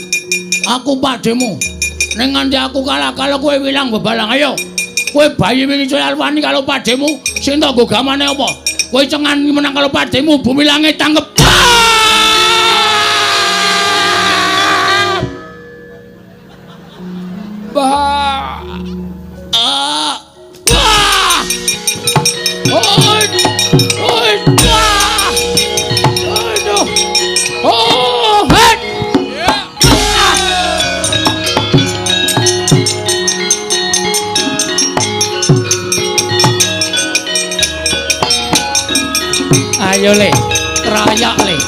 Aku pakdemu. Ning nganti aku kalah kalau kowe wilang bebalang ayo. Kowe bayi wingi coy alwani kalau pakdemu sing tak nggo gamane apa? Kowe cengan menang kalau pakdemu bumi langit tanggep. Bah. Ayo le, kerayak le.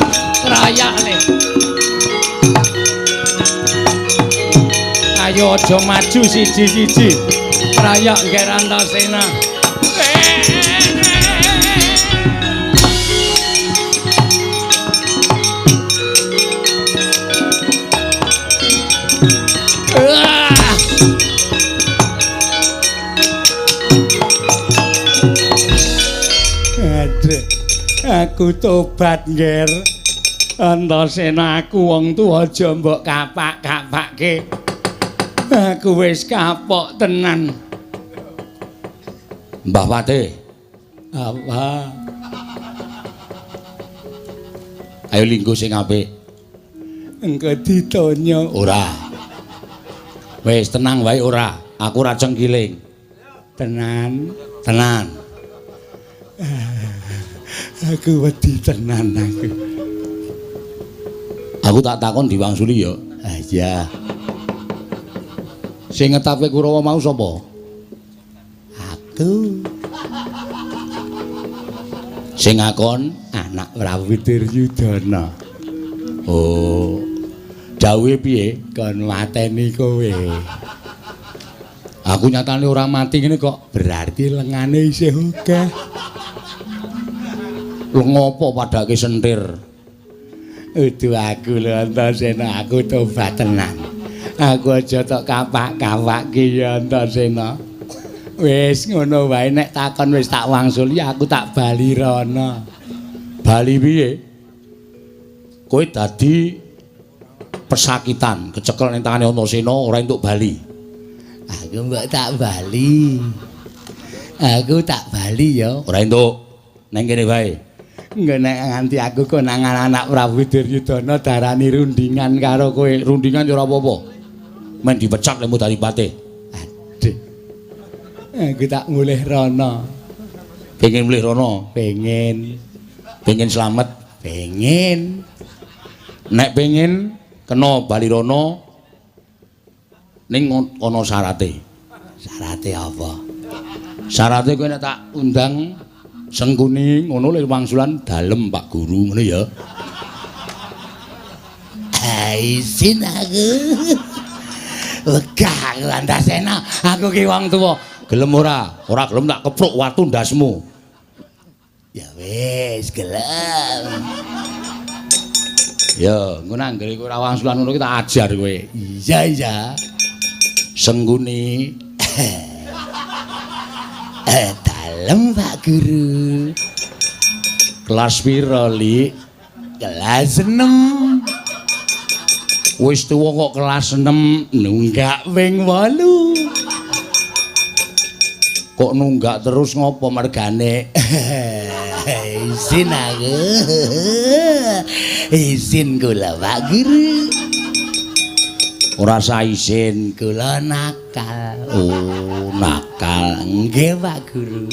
Ayo aja maju siji-siji. Kerayak ngger Antaséna. Aku tobat nger. Antasena aku wong tuwa aja mbok kapak-kapakke. Aku wis kapok tenan. Mbah Pate. Apa? Ayo linggo sing apik. Engko ditonyo. Ora. Wis tenang wae ora. Aku ora cengkiling. Tenan. Tenan. Aku wedi tenan aku. Aku tak takon diwangsuli ya. Ah iya. Sing ngetapke Kurawa mau sapa? Aku. Sing ngakon Anak Prabu Duryudana. oh dawuhe piye? Kon mateni kowe. Aku nyatane ora mati ngene kok. Berarti lengane isih akeh. Lho ngopo padake sentir? Udu aku lho Antasena, aku tobat tenan. Aku aja tok kapak-kapakke ya Antasena. Wis ngono wae nek takon wis tak wangsuli aku tak bali rono. Bali piye? Kowe dadi pesakitan, kecekel ning tangane Antasena ora entuk bali. Aku mbok tak bali. Aku tak bali ya. Ora entuk. Neng kene wae. Engko nek nganti aku konangan anak Prabu Duryudana darani rundingan karo kowe. Rundingan ya ora apa-apa. Men dipecat lemu dadi pate. Aduh. Aku tak mulih rono. Pengen mulih rono, Pengen. pengen slamet. Pengen. Nek pengen kena bali rono ning ana syarate. Syarate apa? Syarate kowe nek tak undang Sengkuni ngono le wangsulan dalem Pak Guru ngono ya. Isin aku. Wegah Antasena, aku ki wong tuwa. Gelem ora? Ora gelem tak kepruk watu ndasmu. Ya wis, gelem. Ya, ngono anggere kowe ora wangsulan ngono ki tak ajar kowe. Iya, iya. Sengkuni Dalem Pak Guru. kelas pira, Lik? Kelas 6. Wis tuwa kok kelas 6 Nunggak ping 8. kok nunggak terus ngopo mergane? Isin aku. Isin kula Pak Guru. Ora sah isin. Kula nakal. Oh, nakal. Nggih Pak Guru.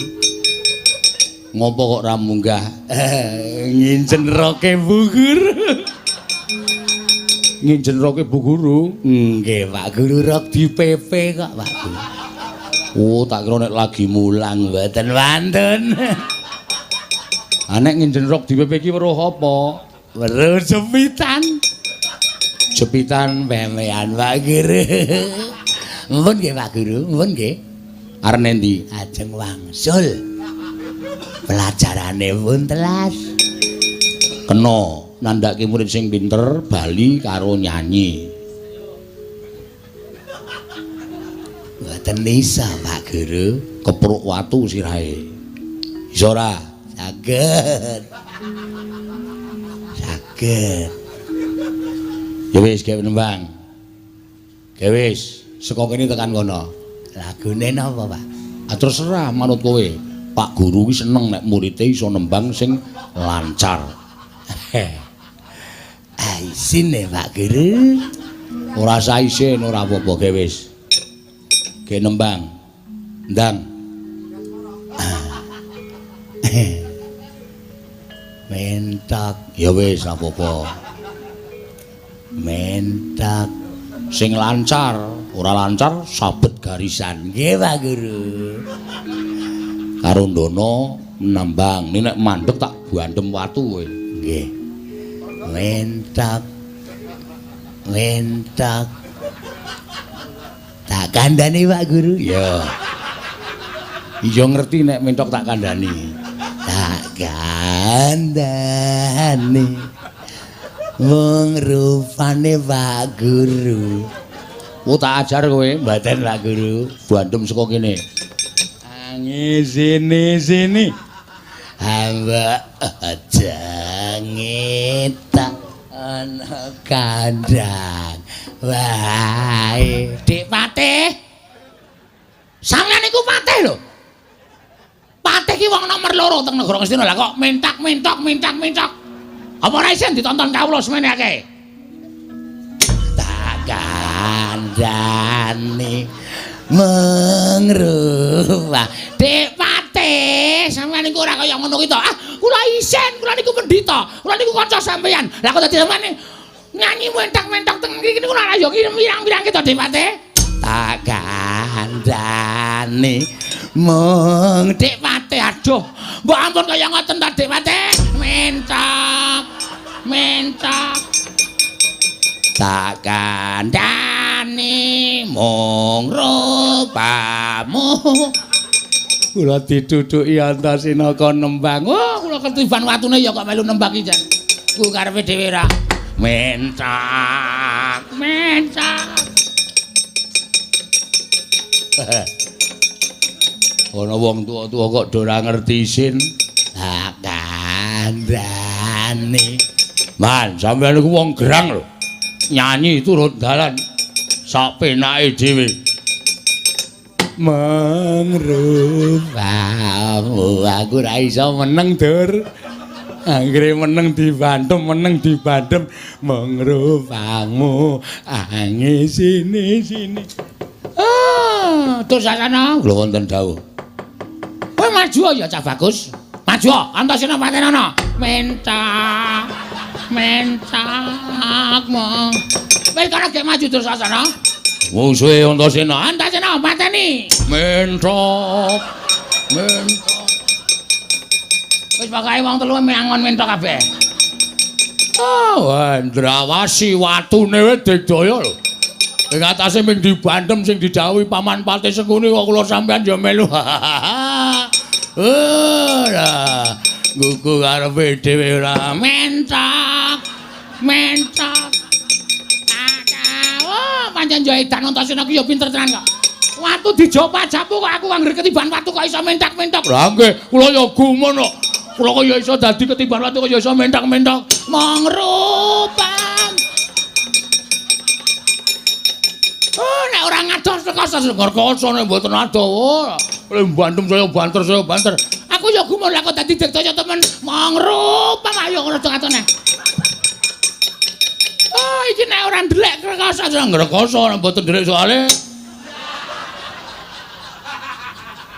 Ngopo kok ora munggah? Nginjen roke Bu Guru. Nginjen roke Bu Guru. Nggih Pak Guru rok dipepe kok Pak Guru. Oh, tak kira nek lagi mulang Mboten wantun. Nek nginjen rok di PP ki weruh apa? Weruh jepitan. Jepitan Pemean Pak Guru. Mpun nggih Pak Guru, mpun nggih. arep endi? Ajeng wangsul. Pelajarane pun telas. Kena nandhake murid sing pinter bali karo nyanyi. Mboten isa Pak Guru. Kepruk watu sirahe. Iso ora? Saged. Saged. Ya wis gawe nembang. Gawe wis saka kene tekan kono. Lagune napa, Pak? Ah terserah manut kowe. Pak Guru ki seneng nek muridé iso nembang sing lancar. Isine Pak Guru. Ora sah isin, ora apa-apa gawe wis. Gawe nembang. Ndang. Mentak. Ya wis ora apa-apa. Mentak. Sing lancar, ora lancar sabet garisan. Nggih Pak Guru. Karo ndono nembang. Nek mandeg tak buandem watu kowe. Nggih. Mentak. Mentak. Tak kandhani Pak Guru. Ya. Iya ngerti nek mentok tak kandhani. Tak kandhani. Wong rupane Pak Guru. Tak ajar kowe, mboten Pak Guru. Bandem saka kene. Sini. Hamba aja ngetak ana kandhang. Wae, Dik Patih. Sampeyan iku patih lho. Patih ki wong nomor 2 teng negara Ngastina. Lah kok mentak. Apa ora isin ditonton kawula semene akeh? Tak kandhani mengrupa. Dik Patih, sampeyan niku ora kaya ngono ki to. Kula isin, kula niku pendhita. Kula niku kanca sampeyan. Lah kok dadi sampeyan nyanyi mentak teng iki niku ora yo pirang-pirang ki to Dik Patih. Tak kandhani mung Dik Patih. Aduh, mbok ampun kaya ngoten ta Dik Patih. Mentak. Tak kandhani mung rupamu. Kula ditutuki Antasena kon nembang. Oh, kula ketiban watune ya kok melu nembang iki jan. Ku karepe dhewe ra. Mentak. Ana wong tuwa-tuwa kok do ora ngerti isin. Tak kandhani. Man, sampeyan iku wong gerang lho. Nyanyi turun dalan sak penake dhewe. Mangrupamu aku ora iso meneng, Dur. Anggere meneng dibandem mangrupamu ange sini. Tur sasana lho wonten dawuh. Kowe maju ya Cah Bagus. Maju Antasena Patenana. Mentak mong. Wis kana gek maju Dur sasana. Musuhe Antasena pateni. Mentok. Wis pokoke wong telu mangon mentok kabeh. Oh, Ndrawasi watune wis digdaya lho. Ing atase ming dibandem sing didhawuhi Paman Patih Sengkuni kok kula sampean ya melu. Ora gugu karepe dhewe ora mentok. Oh, pancen yo edan Antasena ki yo pinter tenan kok. Watu dijawab pajapu kok aku anggere ketiban watu kok iso mentok. Lah nggih, kula yo gumun kok. Kula kok ya iso dadi ketiban watu kok ya iso mentok. Mangrupam. Oh, nek ora ngados tekas ngorkosone mboten adoh. Oleh bandem saya banter. Aku ya gumun lah kok dadi dikdaya temen. Mangrupam ayo ngono katone. Oh, iki nek ora ndelek rekoso ngrekoso nek mboten ndelek soalé.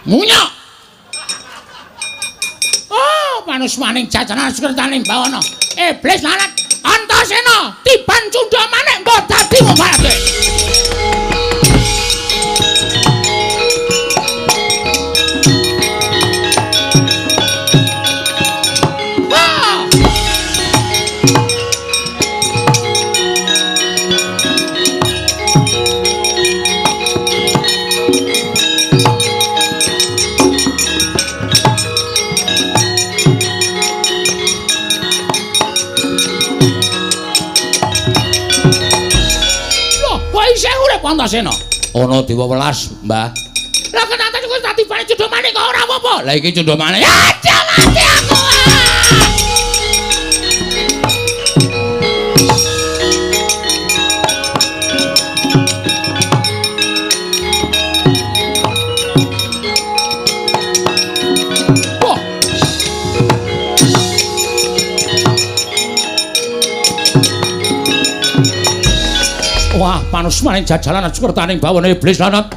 Munyok. Oh, manus maning jajanan sekretaning bawana. Iblis lalat Antasena tiban cundha manik mbok dadi ngomarake. Antasena ana dewa welas, Mbah. Lah kenapa kok tadi bali cundha manik kok ora apa-apa? Lah iki cundha manik. Ya mati aku. Wah, panus maning jajalan sekretaning bawana iblis lanat.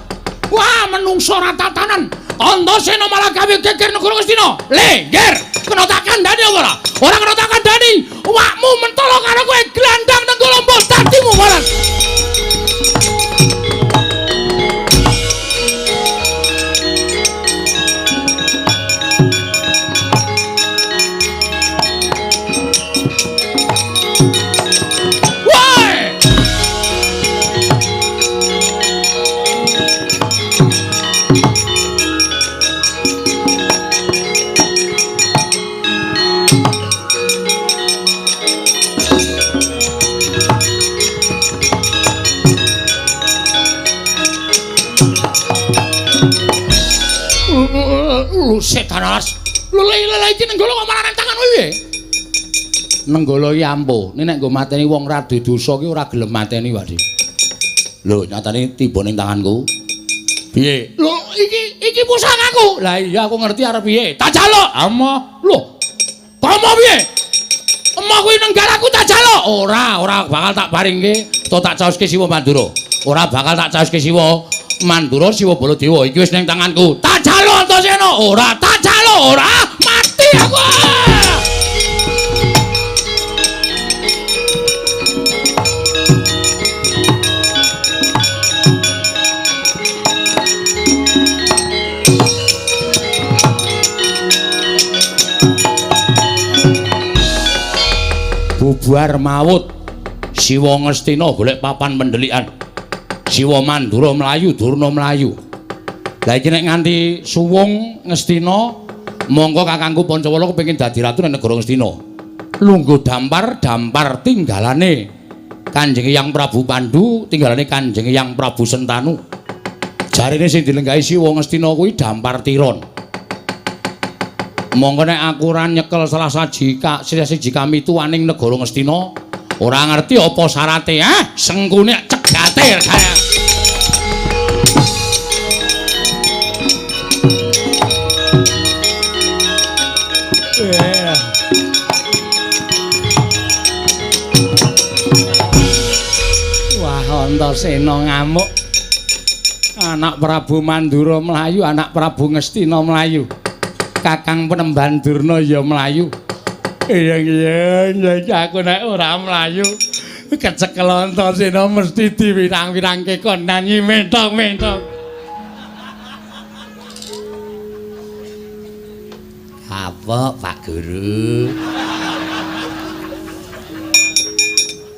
Wah, menungso ratatanan. Antasena malah gawe geger negara Ngastina. Lengger, kena tak kandhani apa ora? Ora kena tak kandhani. Awakmu mentolo karo kowe glandang nang lomba dadimu malah. Lu setan alas. Lele iki nenggala kok malah tangan kowe piye? Nenggala iki ampuh. Nek nggo mateni wong radu dosa ki ora gelem mateni, Wadi. Lho, nyatane tiba ning tanganku. Piye? Lho, iki pusakaku. Lah iya aku ngerti arep piye. Tak jaluk. Ama. Lho. Komo piye? Emah kuwi nenggalaku tak jaluk. Ora bakal tak paringke, to tak caoske Siwa Mandura. Ora bakal tak caoske Siwa Mandura, Siwa Baladewa. Iki wis ning tanganku. Tak jaluk Antasena. Ora tak jaluk, ora. Mati aku. Bubar maut Siwa Ngastina golek papan pendelikan. Siwa Mandura mlayu, Durna mlayu. Lah iki nek nganti suwung Ngastina, mongko kakangku Pancawala kepengin dadi ratu ning negara Ngastina. Lungguh dampar tinggalane Kanjeng Hyang Prabu Pandhu, tinggalane Kanjeng Hyang Prabu Sentanu. Jarine sing dilenggahi Siwa Ngastina kuwi dampar tiron. Monggo nek aku ora nyekel salah siji kami tuwaning negara Ngastina, ora ngerti apa syarate, sengkune cegate kaya. Wah, Antasena ngamuk. Anak Prabu Mandura mlayu, anak Prabu Ngastina mlayu. Kakang Penemban Durna ya mlayu. Iya aku nek ora mlayu kecekel Antasena mesti diwirang-wirangke kon nyanyi mentok-mentok. Apa Pak Guru?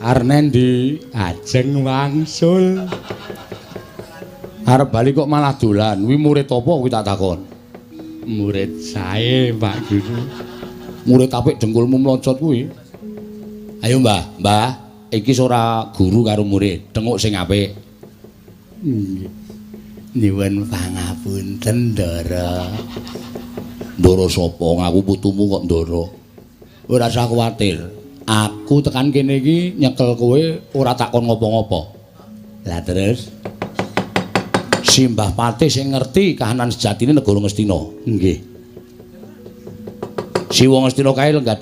Arnendi ajeng wangsul. Arep bali kok malah dolan. Kuwi murid apa kuwi tak takon? Murid sae, Pak Guru. Murid apik dengkulmu mlocot kuwi. Ayo, Mbah, iki ora guru karo murid, denguk sing apik. Nggih. Nyuwun pangapunten, Ndara. Ndara sapa? Ngaku putumu kok Ndara. Ora usah kuwatir. Aku tekan kene iki nyekel kowe ora takon ngopo-ngopo. Lah terus Simbah Patih sing ngerti kahanan sejatine negara Ngastina. Nggih. Siwa Ngastina kae lenggah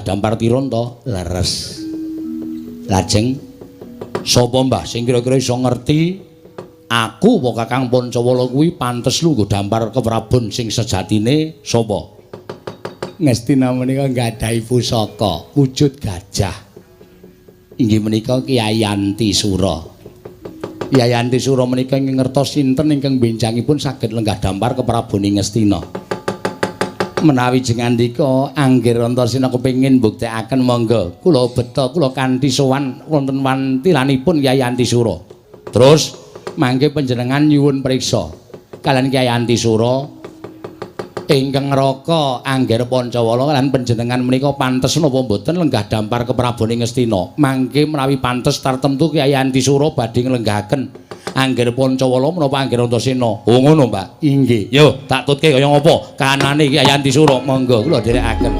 dampar tiron to, leres. Lajeng sapa Mbah sing kira-kira iso ngerti aku apa Kakang Pancawala kuwi pantes lungguh dampar keprabon sing sejatine sapa? Ngastina menika nggadahi pusaka wujud gajah. Inggih menika Kyai Antisura. Kyai Antisura menika ingkang ngertos sinten ingkang benjangipun saged lenggah dampar kepraboning Ngastina. Menawi jengandika Anggir Antasena kepengin mbuktekaken monggo kula beta kula kanthi sowan wonten wantilanipun Kyai Antisura. Terus mangke panjenengan nyuwun priksa kalian Kyai Antisura ingkang ngraka Anggir Pancawala lan panjenengan menika pantes napa mboten lenggah dampar kepraboning Ngastina. Mangke menawi pantes tartemtu Kyai Antisura badhe nglenggahaken Anggir Pancawala menapa Anggir Antasena. Oh ngono, Mbak. Inggih. Yo, tak tutke kaya ngapa kahanane Kyai Antisura. Monggo kula dherekaken.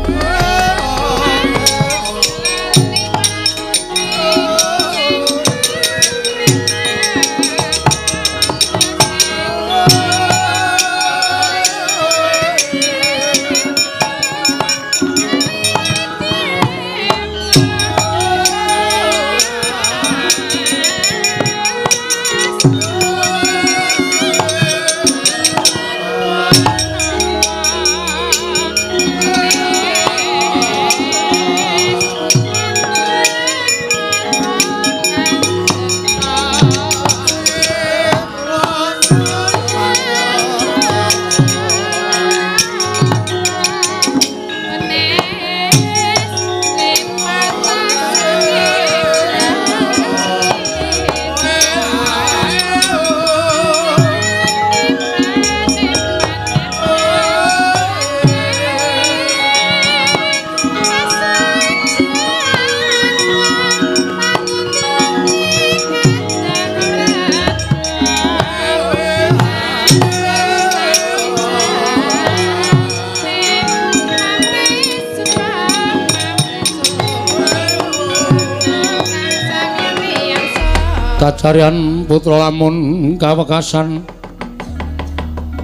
kacarian putra lamun kawekasan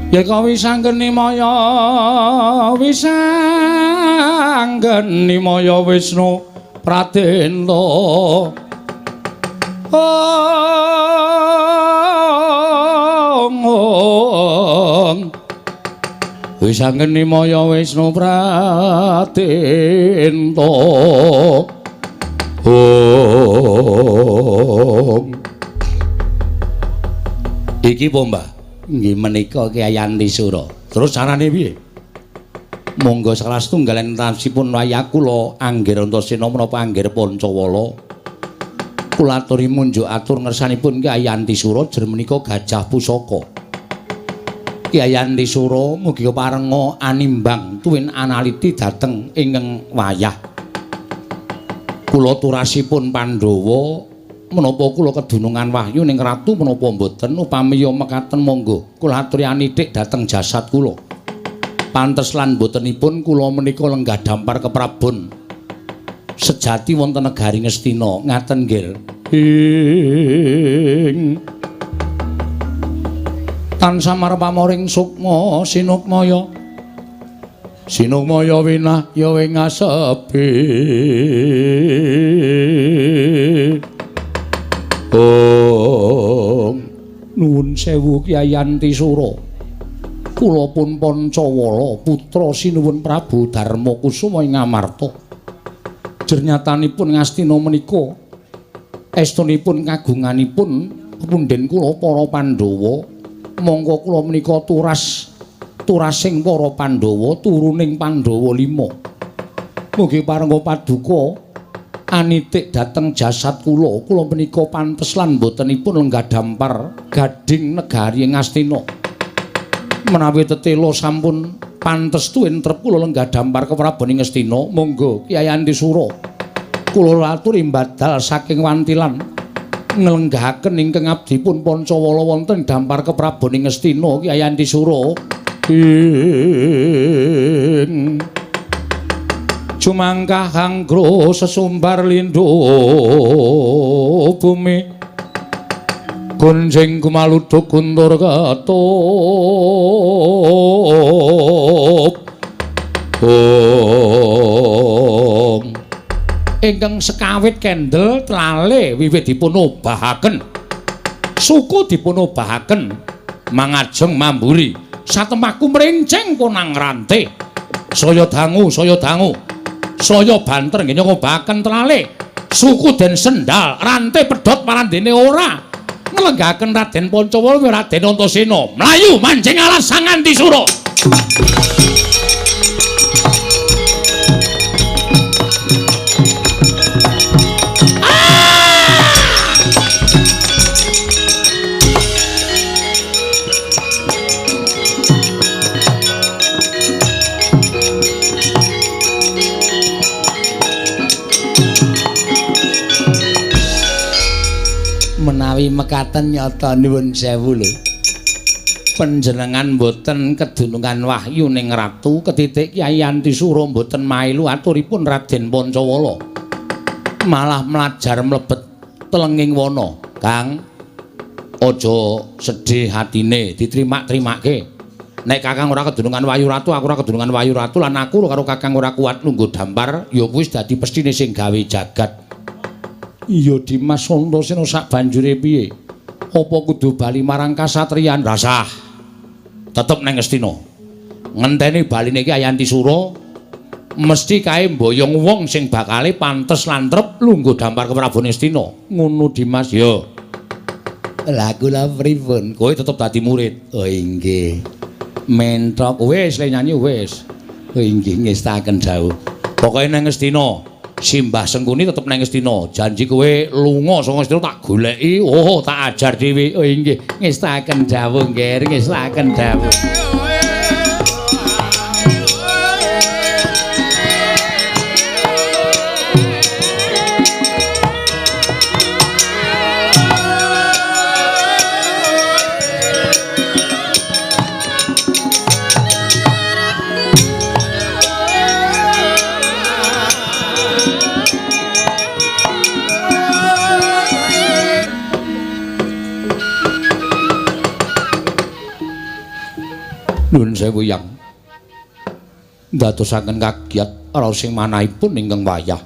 yen kawisanggeni maya Wisnu Pratenta Wisanggeni maya Wisnu Pratenta iki pomba nggih menika Kyai Antisura terus carane piye monggo salah setunggalan tansipun wayah kula Anggir Antasena menapa Anggir Pancawala kula aturi munjuk atur ngersanipun Kyai Antisura jer menika Gajah Pusaka Kyai Antisura mugi parenga animbang tuwin analiti dhateng ingkang wayah kula turasipun Pandhawa menapa kula kedunungan wahyu ning ratu menapa mboten upami mekaten monggo kula aturi anitik dhateng jasad kula pantes lan botenipun kula menika lenggah dampar keprabon sejati wonten negari Ngastina ngaten nggih tansah marpamoring sukma sinukmaya winah ya ing asepi nuwun sewu Kyai Antisura kula pun Pancawala putra sinuwun Prabu Darmakusuma ing Ngamarta jer nyatanipun Ngastina menika estunipun kagunganipun pundhen kula para Pandhawa monggo kula menika turasing para Pandhawa turuning Pandhawa 5 mugi parenga paduka anitik dhateng jasad kula menika pantes lan botenipun lenggah dampar gading negari Ngastina menawi tetela sampun pantes tuwin trep kula lenggah dampar keprabaning Ngastina monggo Kyai Antisura kula aturi mbadal saking wantilan nglenggahaken ingkang abdipun Pancawala wonten dampar keprabaning Ngastina Kyai Antisura Jumangkah hanggro sesumbar lindho bumi gunjing kumaluduk guntur ketup ingkang sekawit kendel trale wiwit dipun obahaken suku dipun obahaken mangajeng mamburi satemaku mrenceng konang rante saya dangu saya banter nggih ngobahaken trale suku den sendal rante pedhot parandene ora nglenggahaken Raden Pancawala Raden Antasena mlayu mancing alas Sang Antisura menawi mekaten nyata nuwun sewu lho panjenengan boten kedunungan wahyu ning ratu ketitik Kyai Antisura boten mailu aturipun Raden Pancawala malah mlajar mlebet telenging wana Kang aja sedih hatine ditrimak-trimake nek Kakang ora kedunungan wahyu ratu aku ora kedunungan wahyu ratu lan aku karo Kakang ora kuat nunggu dampar ya wis dadi pestine sing gawe jagat iya Dimas Antasena sak banjure piye apa kudu bali marang kasatriyan rasah tetep nang Ngastina ngenteni baline Kyai Antisura mesti kae mboyong wong sing bakale pantes lan trep lungguh dampar ke Prabu Ngastina ngono Dimas ya lha kula pripun kowe tetep dadi murid oh inggih mentok wis le nyanyi wis oh inggih ngestaken dawuh pokoke nang Ngastina Simbah Sengkuni tetep nang Ngastina. Janji kowe lunga saka Ngastina tak goleki. Oh, tak ajar dhewe. Oh inggih, ngestaken dawuh nggih, ngestaken dawuh. Nuwun sewu Yang. Ndadosaken kagiat raos sing manahipun ingkang wayah.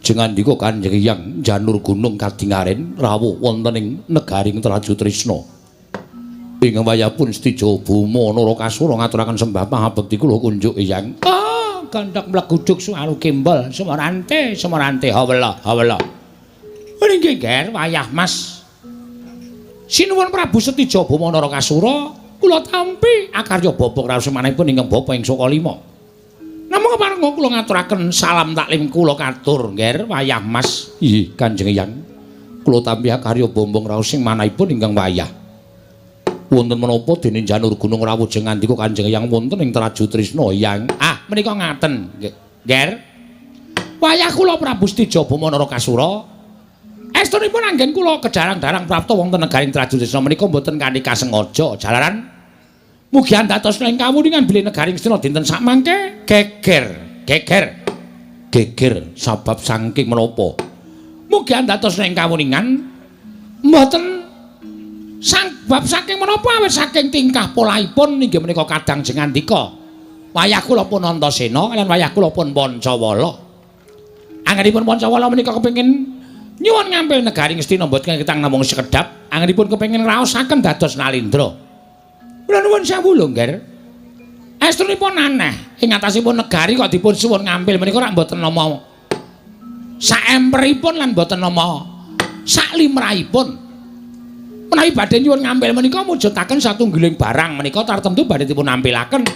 Jengandika Kanjeng Hyang janur gunung kadingaren rawuh wonten ing negaring Traju Trisna. Ingkang wayah pun Setija Bama Narakasura ngaturaken sembah pangabekti kula kunjuk Hyang. Gandhak mleguduk suaru kembol semerante hawela. Nggih Ger wayah Mas. Sinuwun Prabu Setija Bama Narakasura kula tampi akarya bapa raos manahipun ingkang bapa ing Sokalima. Namung keparenga kula ngaturaken salam taklim kula katur Nger wayah Mas. Nggih Kanjeng Hyang. Kula tampi karya bombong raos sing manahipun ingkang wayah. Wonten menapa dene janur gunung rawuh jengandika Kanjeng Hyang wonten ing Traju Trisna Hyang. Menika ngaten Nger. Wayah kula Prabu Setija Bama Narakasura estunipun anggen kula kedarang-darang prapta wonten negaring Traju Trisna menika mboten kanthi kasengaja jalaran mugi andatos ing kawuningan bilih negaring Astina dinten sakmangke geger sabab saking menapa mugi andatos ing kawuningan mboten sabab saking menapa awit saking tingkah polaipun inggih menika kadang jengandika wayah kula pun Antasena kaliyan wayah kula pun Pancawala anggenipun Pancawala menika kepengin nyuwun ngampil negaring Astina mboten kitang namung sekedhap anggenipun kepengin raosaken dados Nalindra. Kula nuwun sewu lho, Nger. Estunipun aneh, ing atasipun negari kok dipun suwun ngampil menika rak mboten nama saemperipun lan mboten nama saklimrahipun. Menawi badhe nyuwun ngampil menika mujudaken satunggiling barang menika tartemtu badhe dipun nampilaken.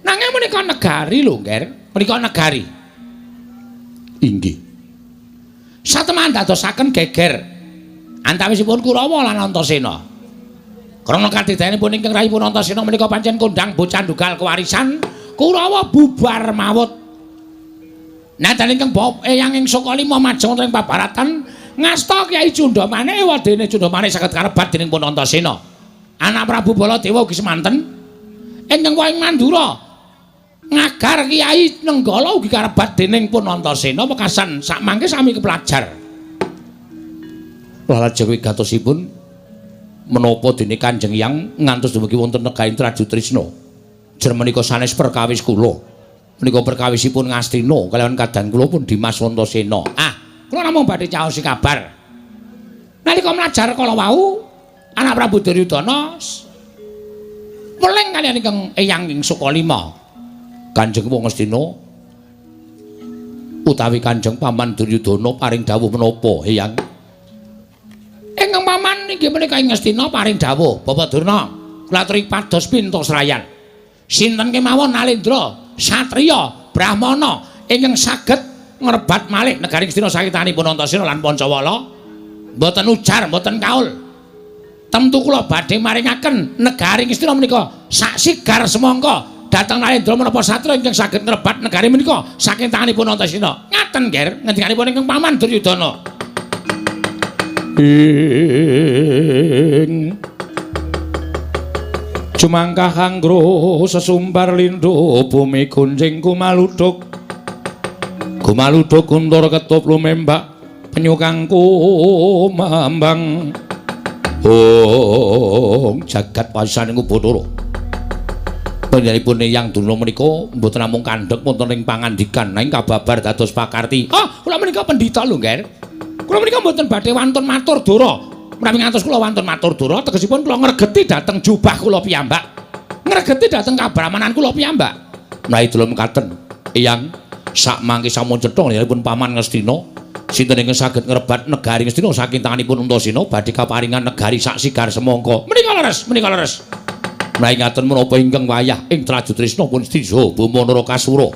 Nanging menika negari lho, Nger. Menika negari. Inggih. Satemah dadosaken geger antawisipun Kurawa lan Antasena. Krana katidayanipun ingkang rayipun Antasena menika pancen kondhang bocah ndugal kewarisan Kurawa bubar mawut. Nadan ingkang Eyang ing Sokalima majeng ing pabaratan ngasta Kyai Cundamane wadene Cundamane saged karebat dening pun Antasena. Anak Prabu Baladewa ugi semanten ingkang wayang Mandura ngagar Kyai Nenggala ugi karebat dening pun Antasena mekasan sakmangke sami kepelajar. Lajeng wigatosipun menapa dene Kanjeng Hyang ngantos dumugi wonten negaring Traju Trisna. Jer menika sanes perkawis kula. Menika perkawisipun Ngastina kaliyan kadang kula pun Dimas Antasena. Kula namung badhe caosi kabar. Nalika mlajar kala wau, anak Prabu Duryudana muleng kaliyan ingkang Eyang ing Sokalima. Kanjeng wong Ngastina utawi Kanjeng Paman Duryudana paring dawuh menapa, Eyang? Ingkang paman inggih menika ing Ngastina paring dawuh, Bapak Durna, kula aturi pados pinta serayan. Sinten kemawon Nalindra, satriya, brahmana ingkang saged ngrebat malih negaring Astina sakitanipun Antasena lan Pancawala, mboten ujar, mboten kaul. Temtu kula badhe maringaken negaring Astina menika sak sigar semangka dhateng Nalindra menapa satriya ingkang saged ngrebat negari menika saking tanganipun Antasena. Ngaten, Ger, ngendikanipun ingkang paman Duryudana. Cumangkah kangro sesumbar lindho bumi gunjing kumaludhuk kuntur ketup lumembak penyu kangku mambang jagat pasaning Bathara. Panjenenganipun Eyang Durna menika mboten namung kandhek wonten ing pangandikan nanging kababar dados pakarti. Kula menika pendhita lho, Nger. Kula menika mboten badhe wantun matur dora. Menawi ngantos kula wantun matur dora, tegesipun kula ngregeti dhateng jubah kula piyambak. Ngregeti dhateng kabramanan kula piyambak. Menawi delem katen, Eyang sak mangke sampun cetha nggihipun Paman Ngastina, sinten ingkang saged ngrebat negari Ngastina saking tanganipun Antasena badhe kaparingan negari sak sigar semangka. Menika leres. Menawi ngaten menapa ingkang wayah ing Traju Trisna pun Setija Bama Narakasura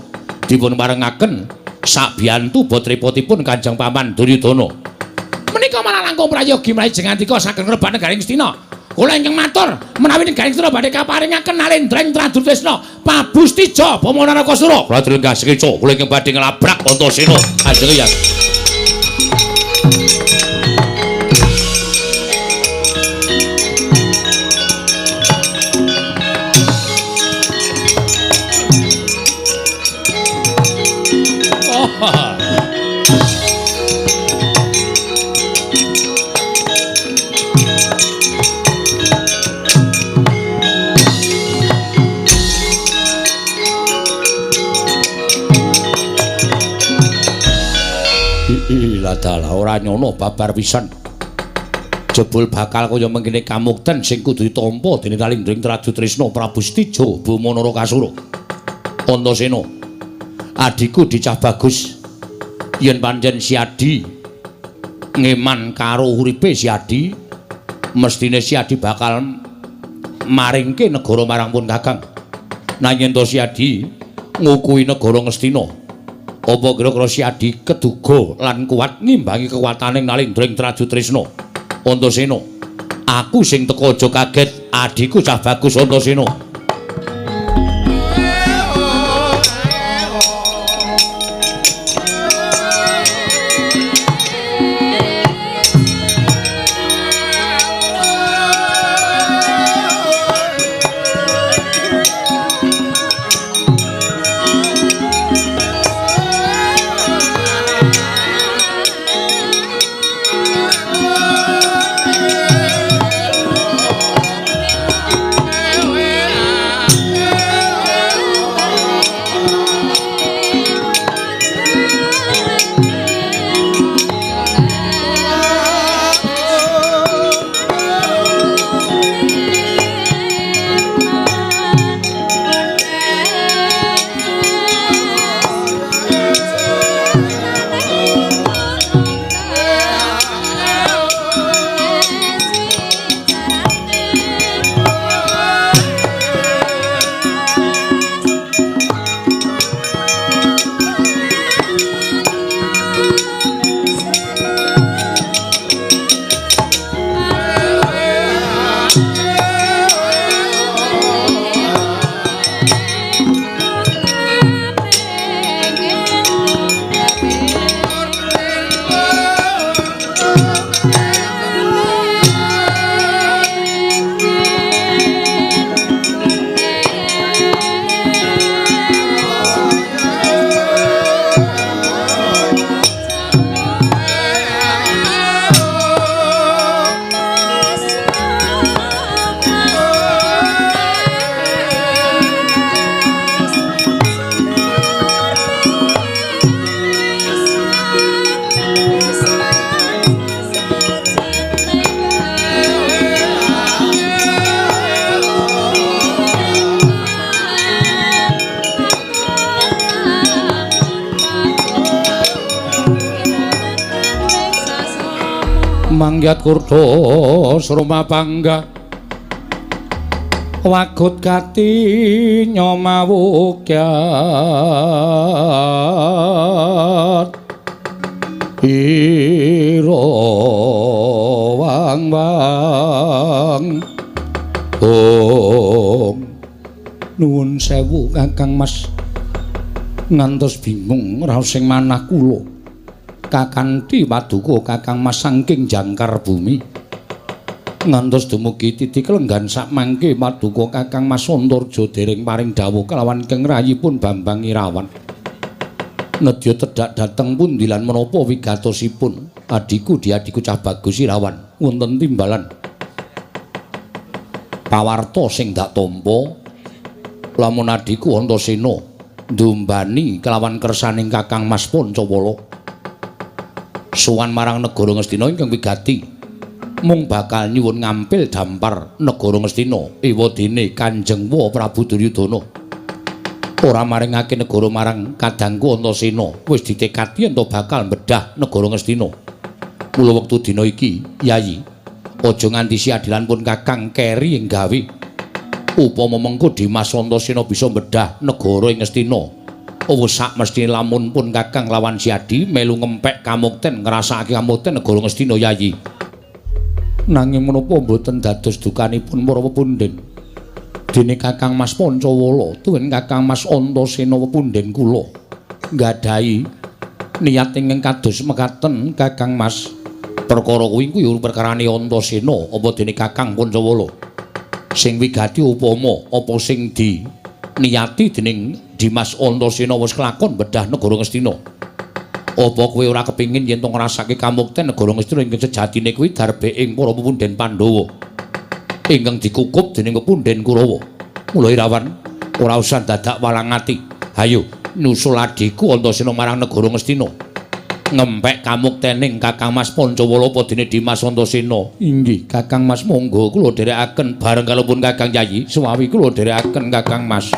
dipun parengaken sabiyantu botripotipun Kanjeng Paman Duryudana. Menika malah langkung prayogi mlayu jengandika saged ngrebat negaring Astina. Kula ingkang matur menawi negaring Astina badhe kaparingaken Nalindra ing Traju Trisna Prabu Setija Bama Narakasura. Kula trenggah sekeca kula ingkang badhe nglabrak Antasena. Kanjeng Hyang. Adalah ora nyono babar pisan. Jebul bakal kaya mengkene kamukten sing kudu ditampa dening Talindring Traju Trisna Prabu Stijo Bumanara Kasura. Antasena, adhiku dicah bagus yen pancen Si Adi ngeman karo uripe Si Adi, mestine Si Adi bakal maringke negara marang pun Kakang. Nanging to Si Adi ngukuhi negara Ngastina, apa kira-kira Si Adi keduga lan kuat ngimbangi kekuataning Nalindring Traju Trisna? Antasena, aku sing teka aja kaget, adhiku cah bagus Antasena. Mangyat kurda sroma pangga wagut kati nyomawukyat ira wang-wang nuwun sewu Kakang Mas ngantos bingung raos sing manah kula kakanthi paduka Kakang Mas saking jangkar bumi ngantos dumugi titik lenggan sak mangke paduka Kakang Mas Antarja dereng paring dawuh kelawan Keng Rayipun Bambang Irawan nedya tedhak dhateng pundi lan menapa wigatosipun adiku cah bagus Irawan wonten timbalan pawarta sing dak tampa lamun adiku Antasena ndumbani kelawan kersaning Kakang Mas Pancawala suwan marang negara Ngastina ingkang wigati mung bakal nyuwun ngampil dampar negara Ngastina ewadene Kanjeng Wa Prabu Duryudana ora maringake negara marang kadangku Antasena wis ditekadi ento bakal mbedah negara Ngastina mula wektu dina iki Yayi aja nganti Si Adilan pun Kakang keri nggawe upama mengko Dimas Antasena bisa mbedah negara ing Ngastina wis sak mesti lamun pun Kakang lawan Si Adi melu ngempek kamukten ngrasakake kamukten negara Ngastina Yayi. Nanging menapa mboten dados dukanipun para pepundhen. Dene Kakang Mas Pancawala tuwin Kakang Mas Antasena pepundhen kula nggadahi niat ingkang kados mekaten Kakang Mas. Perkara kuwi kuwi perkarane Antasena apa dene Kakang Pancawala. Sing wigati upama apa sing di niyati dening Dimas Antasena wis kelakon bedah negara Ngastina. Apa kowe ora kepingin yen to ngrasake kamukten negara Ngastina ingkang sejatine kuwi darbeking para pepundhen Pandhawa ingkang dikukup dening pepundhen Kurawa. Mula Irawan ora usah dadak walang ati. Hayo nusul adhiku Antasena marang negara Ngastina. ngempek kamuktening Kakang Mas Pancawala padine Dimas Antasena. Inggih, Kakang Mas monggo kula dherekaken bareng kalopun Kakang Yayi, suwawi kula dherekaken Kakang Mas.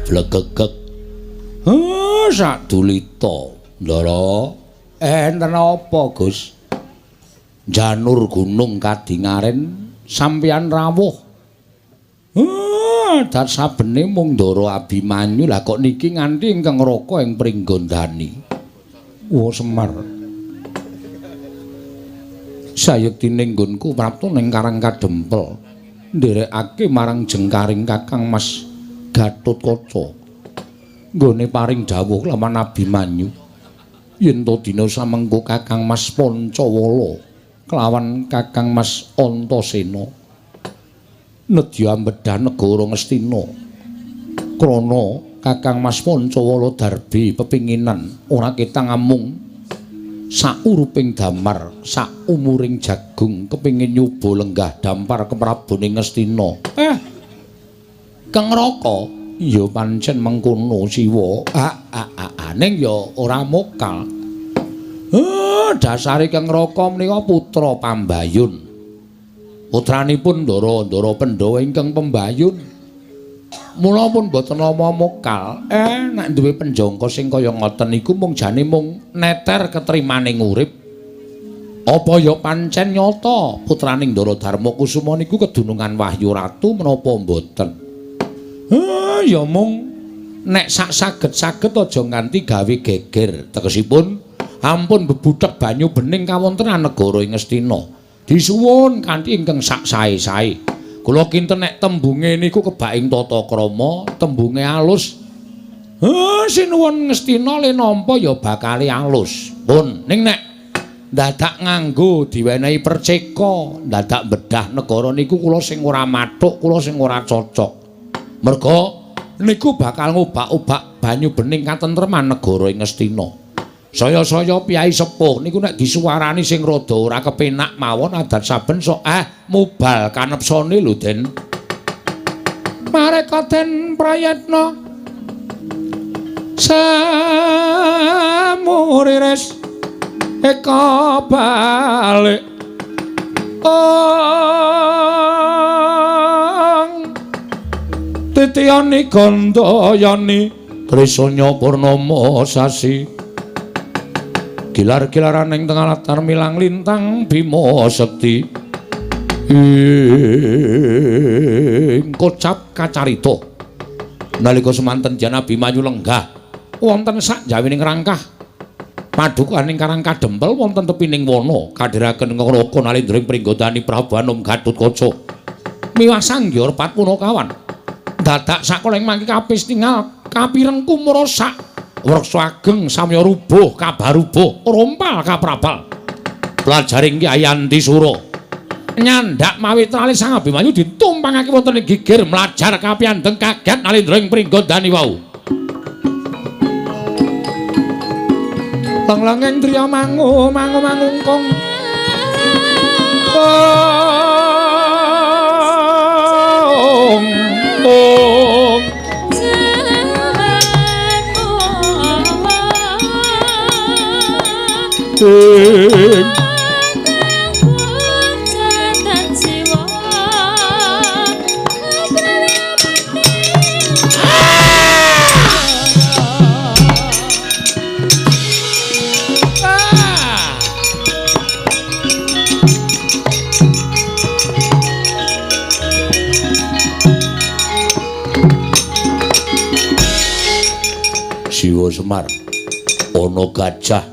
Blegegek. Sak dulita, Ndara. Enten apa, Gus? Janur gunung kadingaren sampeyan rawuh. Dat sabene mung Ndara Abimanyu, lah kok niki nganti ingkang raka ing Pringgondani. Semar. Sayektining nggonku prapta ning Karang Kadempel. Nderekake marang jengkaring Kakang Mas Gatotkaca. Nggone paring dawuh lawan Abimanyu. Yen to dina samengko Kakang Mas Pancawala kelawan Kakang Mas Antasena nedya ambedhan negara Ngastina. Krana Kakang Mas Pancawala darbe pepinginan ora ketang amung sauruping damar, saumuring jagung kepingin nyoba lenggah dampar keprabone Ngastina. Kang Raka, ya pancen mengkono Siwa. Ning ya ora mokal. Dasare Kang Raka menika putra Pambayun. Putranipun Ndara Pandhawa ingkang Pembayun. Mula pun boten nama mokal. Nek duwe penjangka sing kaya ngoten niku mung jane mung neter ketrimaning urip. Apa ya pancen nyata putraning Ndara Darmakusuma niku kedunungan Wahyu Ratu menapa mboten? Ya mung nek sak saged-saged aja nganti gawe geger. Tegesipun ampun bebudhek banyu bening kawontenan negara ing Ngastina. Disuwun kanthi ingkang sak sae-sae. Kula kinten nek tembunge niku kebaing tata krama, tembunge alus. Sinuwun Ngastina le nampa ya bakale alus. Pun ning nek dadak nganggo diwenehi perceka, dadak bedah negara niku kula sing ora mathuk, kula sing ora cocok. Merga niku bakal ngobak-obak banyu bening katentreman negara ing Ngastina. Saya-saya piyai sepuh niku nek disuwarani sing rada ora kepenak mawon adat saben sok mubal kanepsane lho Den. Mareka Den prayatna samurires eka balik titiyani gandayani trisanya purnama sasi gilar-gilaran ing tengah latar milang lintang Bima Sekti kocap kacarita nalika semanten Jan Abimanyu lenggah wonten sak jawining rangkah padukaning Karang Kadempel wonten tepining wana kadhiraken Ngraka Nalendra ing Pringgondani Prabu Anom Gatotkaca miwah Sanggyar Patpunakawan dadak sakoleng mangke kapis tinggal kapireng kumrosak werksa ageng samya rubuh kabarubuh rompal kaprabal pelajaring Kyai Antisura nyandak mawi trali Sang Abimanyu ditumpangake wonten ing gigir mlajar kapiyandeng kaget Nalendra ing Pringgondani wau Langlanging driya mangungkung Dewa Semar ana gajah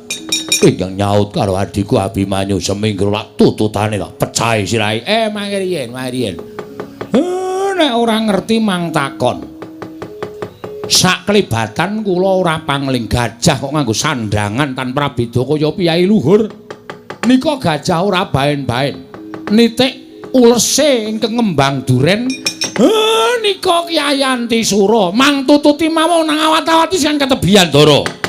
ingkang nyaut karo adiku Abimanyu seminggu lak tututane tak pecahi sirahe mangke riyen nek ora ngerti mang takon sak kelibatan kula ora pangling gajah kok nganggo sandangan tanpa beda kaya piyai luhur nika gajah ora baen-baen nitik ulese ingkang ngembang duren nika Kyai Antisura mang tututi mawon nang awat-awati sing ketebian Ndara.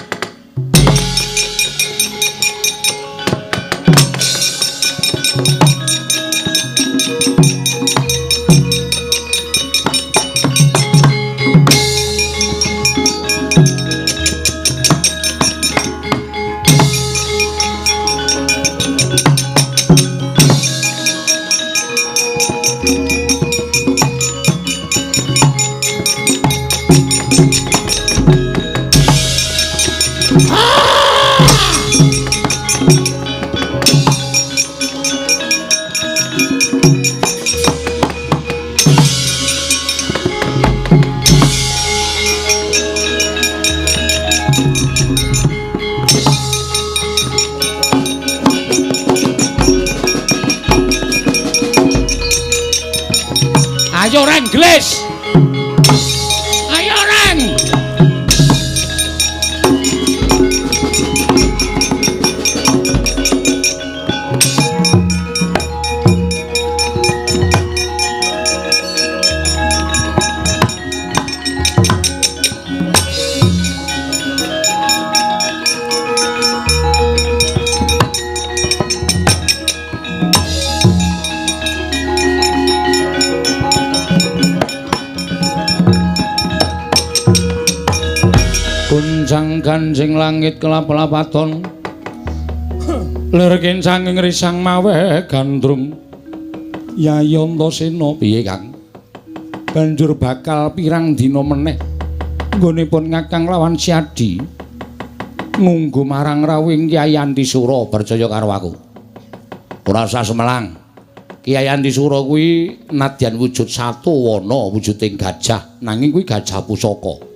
Ayo Reng Glis. Ayo Reng. Kuncang ganjing langit kelap-lapaton lerken sanging risang mawe gandrung Yayi Antasena piye Kang banjur bakal pirang dina meneh nggonipun Kakang lawan Siadi ngunggu marang rawing Kyai Antisura percaya karo aku ora usah semelang Kyai Antisura kuwi nadyan wujud satu wana wujuding gajah nanging kuwi gajah pusaka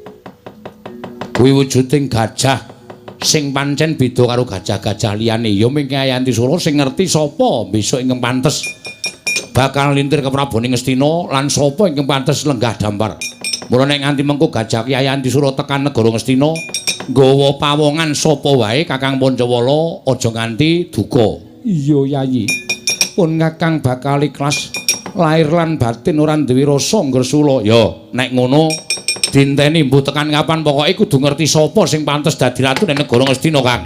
kuwi wujuding gajah sing pancen beda karo gajah-gajah liyane ya ming Kyai Antisura sing ngerti sapa besok ingkang pantes bakal lintir ke Prabaning Ngastina lan sapa ingkang pantes lenggah dampar mula nek nganti mengko gajah Kyai Antisura tekan negara Ngastina nggawa pawongan sapa wae Kakang Pancawala aja nganti duka iya Yayi pun Kakang bakal ikhlas lahir lan batin ora duwe rasa ngresula ya nek ngono dinteni mbuh tekan kapan pokoke kudu ngerti sapa sing pantes dadi ratu ning negara Ngastina Kang.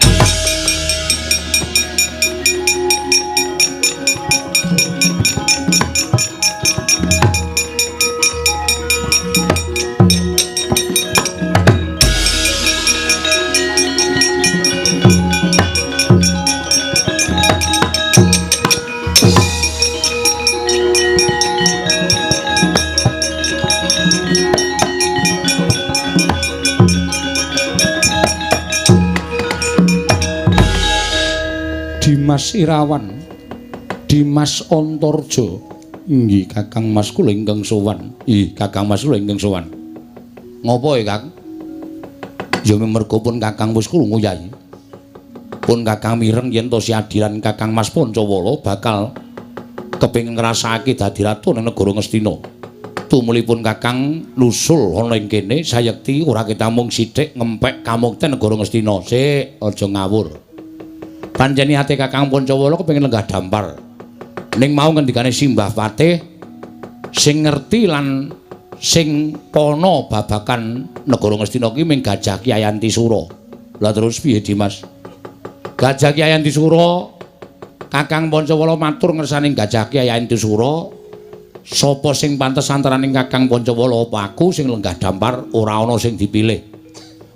Dimas Irawan, Dimas Antarja. Nggih, Kakang Mas kula ingkang sowan. Ih, Kakang Mas kula ingkang sowan. Ngopo ya, Kang? Ya mergo pun Kakang wis krungu Yayi. Pun Kakang mireng yen to Siadi lan Kakang Mas Pancawala bakal kepengin ngrasakake dadi ratu ning negara Ngastina. Tumulipun Kakang nusul ana ing kene sayekti ora ketamung sithik ngempek kamukten negara Ngastina. Sik, aja ngawur. Panjeni ate Kakang Pancawala kepengin lenggah dampar. Ning mau ngendikane Simbah Patih sing ngerti lan sing pono babakan negara Ngastina ki ming Gajah Kyai Antisura. Lah terus piye Dimas? Gajah Kyai Antisura Kakang Pancawala matur ngersaning Gajah Kyai Antisura sapa sing pantes antaraning Kakang Pancawala apa aku sing lenggah dampar ora ana sing dipilih.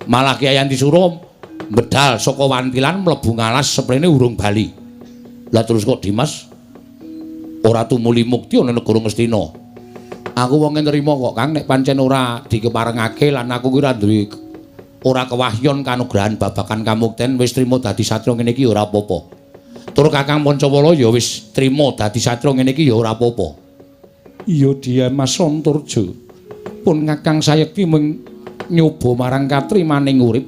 Malah Kyai Antisura medal saka wantilan mlebu ngalas seprene urung bali. Lah terus kok Dimas ora tumuli mukti ana negara Ngastina. Aku wong nrimo kok Kang nek pancen ora dikeparengake lan aku ki ora duwe ora kewahyon kanugrahan babakan kamukten wis trima dadi satria ngene iki ya ora apa-apa. Tur Kakang Pancawala ya wis trima dadi satria ngene iki ya ora apa-apa. Iya Dimas Antarja. Pun Kakang sayekti mung nyoba marang katrimaning urip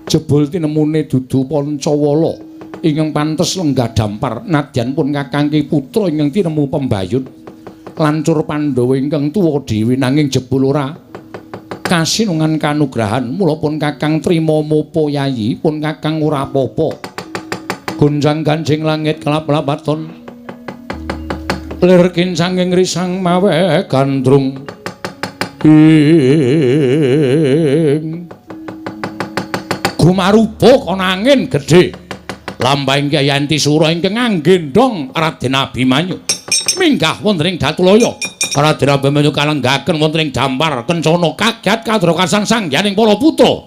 Jebul tinemune dudu Pancawala ingkang pantes lenggah dampar nadyan pun Kakang Ki putra ingkang tinemu pembayun lancur Pandhawa ingkang tuwa dhewe nanging jebul ora kasinungan kanugrahan mula pun Kakang trima mopo yayi pun Kakang ora apa-apa gonjang ganjing langit kelap-lapaton lir kincanging risang mawe gandrung ing gumarupa kana angin gedhe lambahing Kyayanti Sura ingkang anggendhong Raden Abimanyu minggah wonten ing Datulaya Raden Abimanyu kalenggaken wonten ing dampar kencana kagyat kadrokasan sangyaning para putra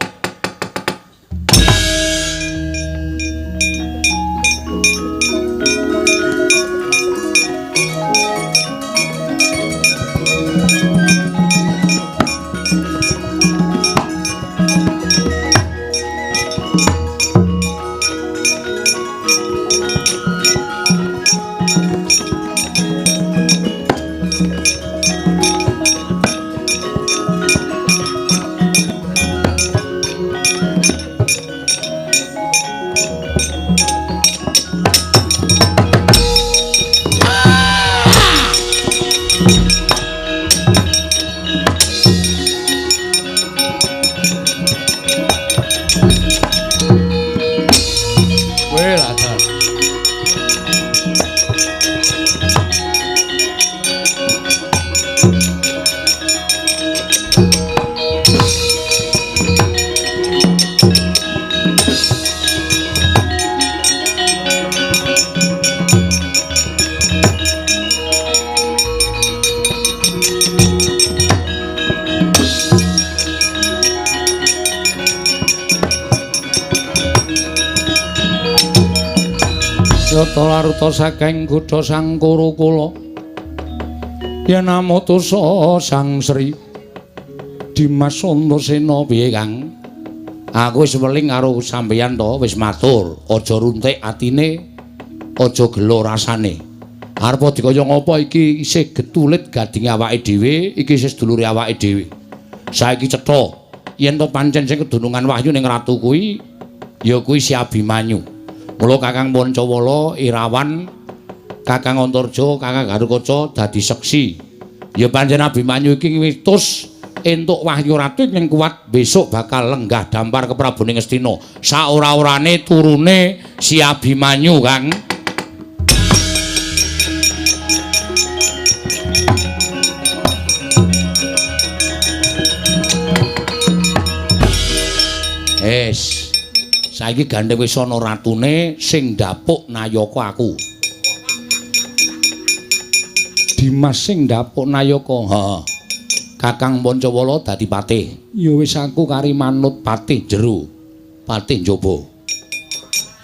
Laruta saking kutha Sangkara kula yen amotosa Sang Sri Dimas Antasena piye Kang aku wis weling karo sampeyan to wis matur aja runtik atine aja gelo rasane arep dikaya ngapa iki isih getulit gading awake dhewe iki isih sedulure awake dhewe saiki cetha yen to pancen sing kedunungan wahyu ning ratu kuwi ya kuwi si Abimanyu. Mula Kakang Pancawala Irawan, Kakang Antarja, Kakang Garukaca dadi seksi. Ya pancen Abimanyu iki witus entuk wahyu ratu ing kuat besok bakal lenggah dampar ke Prabune Ngastina. Saora-orane turune si Abimanyu, Kang. Saiki gandhe wis ana ratune sing ndapuk Nayaka aku. Dimas sing ndapuk Nayaka. Heeh. Kakang Pancawala dadi patih. Ya wis aku kari manut patih jero. Patih njaba.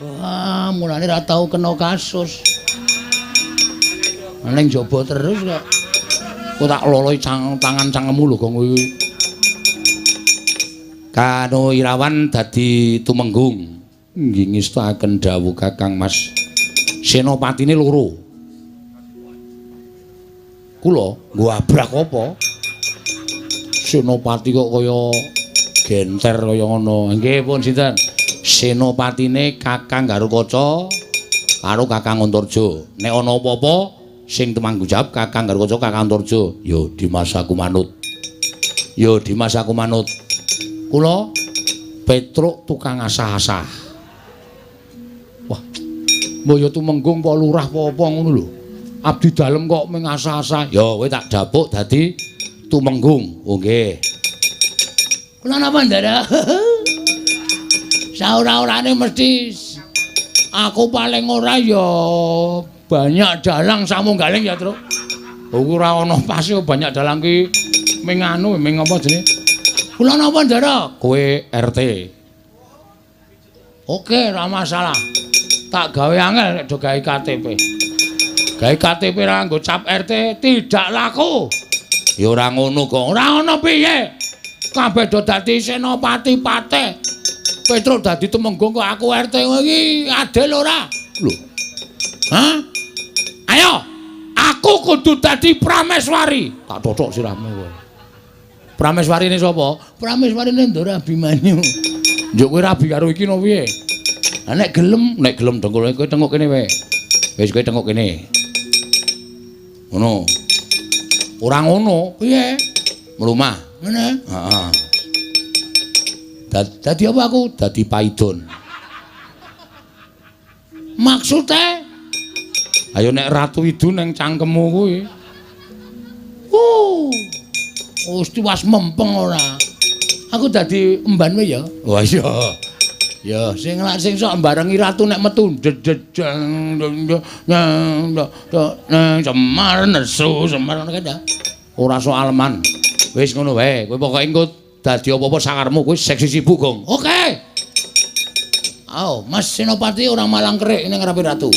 Wah, mulane ra tau kena kasus. Ning njaba terus kok. Kok tak loloi tangan cangkemmu lho kok kuwi. Kano Irawan dadi tumenggung nggih ngestaken dawuh Kakang Mas senopatine loro kula nggo abrak apa senopati kok kaya genter kaya ngono nggih pun sinten senopatine Kakang Garukaca karo Kakang Antarja nek ana apa-apa sing temanggung jawab Kakang Garukaca Kakang Antarja ya Dimas aku manut ya Dimas aku manut kula Petruk tukang asah-asah. Wah. Mbok ya tumenggung apa lurah apa ngono lho. Abdi dalem kok mung asah-asah. Ya kowe tak dapuk dadi tumenggung. Oh nggih. Kula napa ndara? Saora-orane mesti aku paling ora ya banyak dalang samunggaling ya, Truk. Ora ana pas banyak dalang ki ming anu ming apa jenenge? Kula napa ndara? Kowe RT. Oke, ora masalah. Tak gawe angel nek do gawe KTP. Gawe KTP ra nggo cap RT tidak laku. Ya ora ngono kok. Ora ngono piye? Kabeh do dadi senopati patih. Petruk dadi tumenggung kok aku RT iki adil ora? Lho. Hah? Ayo. Aku kudu dadi prameswari. Tak totok sirahmu kowe. Prameswarine sapa? Prameswarine Ndara Abimanyu. Njuk kowe rabi karo iki no piye? Lah nek gelem dengkul kowe tengok kene wae. Wis kowe tengok kene. Ngono. Ora ngono, piye? Mlumah. Ngene. Heeh. Dadi apa aku? Dadi paidon. Maksudnya? Ayo nek ratu idu neng cangkemmu kuwi. Mesti was mempeng ora. Aku dadi emban wae ya. Wah iya. Ya sing sok mbarengi ratu nek metu Semar nesu Semar ngono kae. Ora soal man. Wis ngono wae. Kowe pokoke engko dadi apa-apa sakarmu kuwi seksi sibuk, Gong. Oke. Ayo, Mas Senopati orang malang kerik ning ngarepe ratu.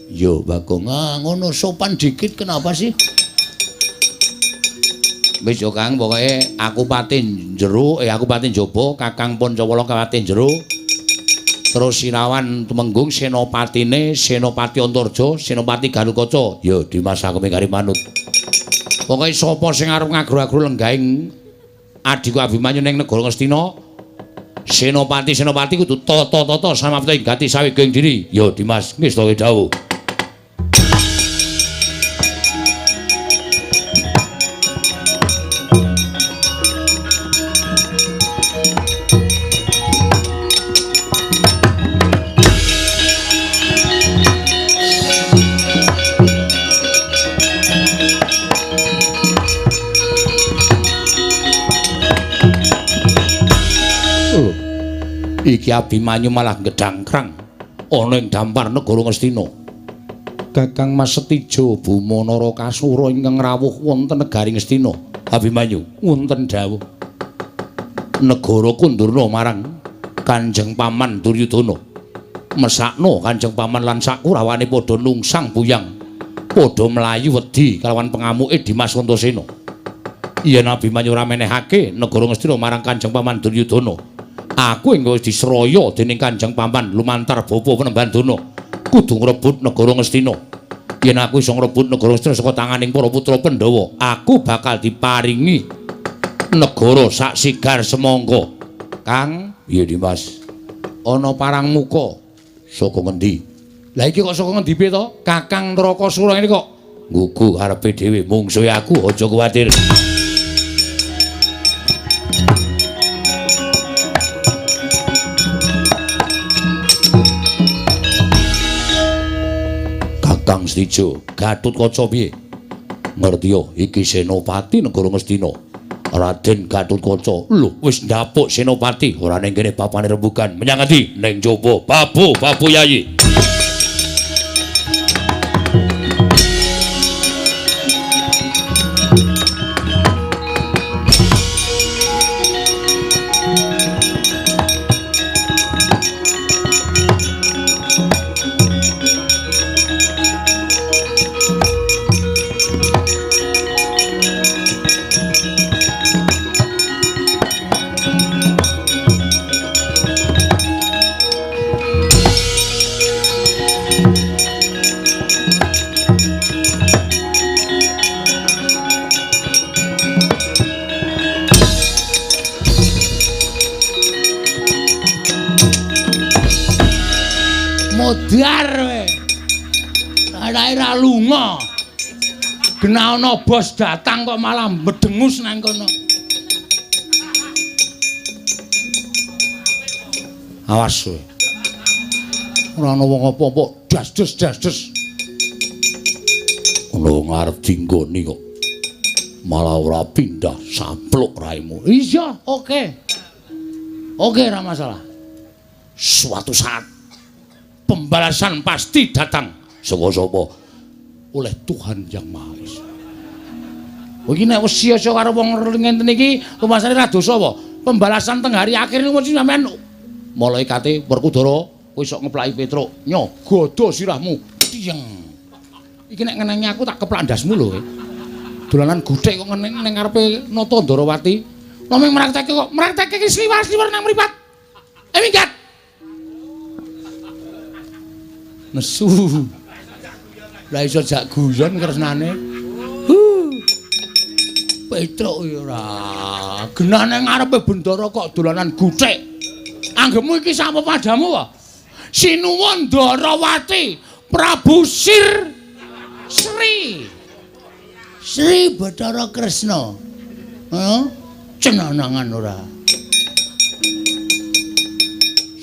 Yo, Bagong, ngono sopan dikit kenapa sih? Wis yo Kang, pokoke aku patin jero, aku patin jaba, Kakang Pancawala patin jero. Terus Sirawan Tumenggung senopatine Senopati Antarja, Senopati Galukaca. Yo Dimas aku mingkari manut. Pokoke sapa sing arep ngagru-agru lenggahing adhiku Abimanyu ning negara Ngastina, Senopati kudu tata-tata samapta ing gati saweging diri. Yo Dimas, wis to dawuh. Iki Abimanyu malah gedangkrang ana ing dampar negara Ngastina. Kakang Mas Setija Bumanara Kasura ingkang rawuh wonten negari Ngastina. Abimanyu wonten dawuh negara kundurna marang Kanjeng Paman Duryudana. Mesakno Kanjeng Paman lan sakurawane padha nungsang buyang, padha mlayu wedi kalawan pengamuke Dimas Antasena. Yen Abimanyu ora menehake negara Ngastina marang Kanjeng Paman Duryudana, aku engko wis disraya dening Kanjeng Paman lumantar bapa Panembandana kudu ngrebut negara Ngastina. Yen aku iso ngrebut negara Ngastina saka tanganing para putra Pandhawa, aku bakal diparingi negara sak sigar semangka. Kang, piye Dimas? Ana parang muka saka ngendi? Lah iki kok saka ngendi piye to? Kakang Trakasura ini kok nggugu arepe dhewe mungsuhe aku, aja kuwatir. Kang Setija, Gatotkaca piye? Ngerti yo, iki Senopati negara Ngastina. Raden Gatotkaca. Lho, wis ndapuk Senopati, ora ning kene papane rembugan. Menyang endi? Ning jaba. Babu Yayi. Modar we. Anake ra lunga. Kena ana bos datang kok malah medengus nang kono. Awas we. Ora ana wong apa-apa, das-des. Ono ngarep dinggoni kok. Malah ora pindah, sampluk raimu. Iya, oke. Oke, ora masalah. Suatu saat pembalasan pasti datang. Sapa-sapa? Oleh Tuhan Yang Maha Esa. Iki nek wis sia-sia karo wong ngenten iki, rumasane ra dosa apa? Pembalasan teng hari akhir niku mesti sampean malaikate Werkudara kowe sok ngeplaki Petruk. Nyo, godo sirahmu. Tiyeng. Iki nek ngenengi aku tak keplak ndasmu lho. Dolanan guthik kok ngeneng ning ngarepe Nata Ndarawati. Lha mung mraktekke iki sliwar-sliwar nang mripat. Minggat. Nesu. Lah iso jak guyon kresnane. Petruk ya ora. Genane ngarepe bendara kok dolanan guthik. Anggepmu iki sapa padamu wae? Sinuwun Ndarawati Prabu Sri Bathara Kresna. Cenanangan ora.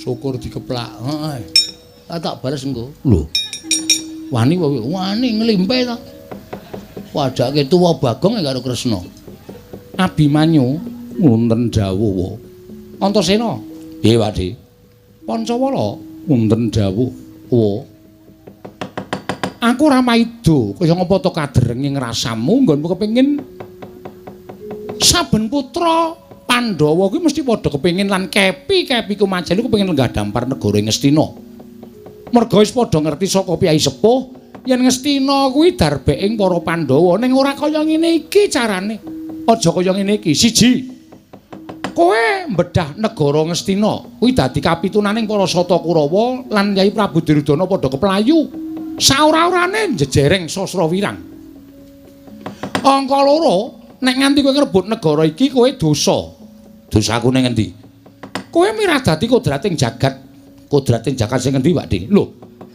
Syukur dikeplak. Heeh. Tak bares engko. Lho. Wani nglimpe to. Wajake tuwa Bagong karo Kresna. Abimanyu wonten dawuh. Antasena. Piye, Wadi? Pancawala wonten dawuh. Aku ora maido kaya ngapa to kadrenging rasamu nggonmu kepengin saben putra Pandhawa kuwi mesti padha kepengin lan kepi kumajan iku kepengin lenggah dampar negara Ngastina. Merga wis padha ngerti saka piyai sepuh yen Ngastina kuwi darbeking para Pandhawa ning ora kaya ngene iki carane. Aja kaya ngene iki. Siji, kowe mbedah negara Ngastina kuwi dadi kapitunaning para Sata Kurawa lan Kyai Prabu Duryudana padha keplayu. Saora-orane jejereng Sasrawirang. Angka loro, nek nganti kowe ngrebut negara iki kowe dosa. Dosaku ning endi? Kowe miradati kodrating jagat. Kodrating jagat sing endi, Pakde? Lho,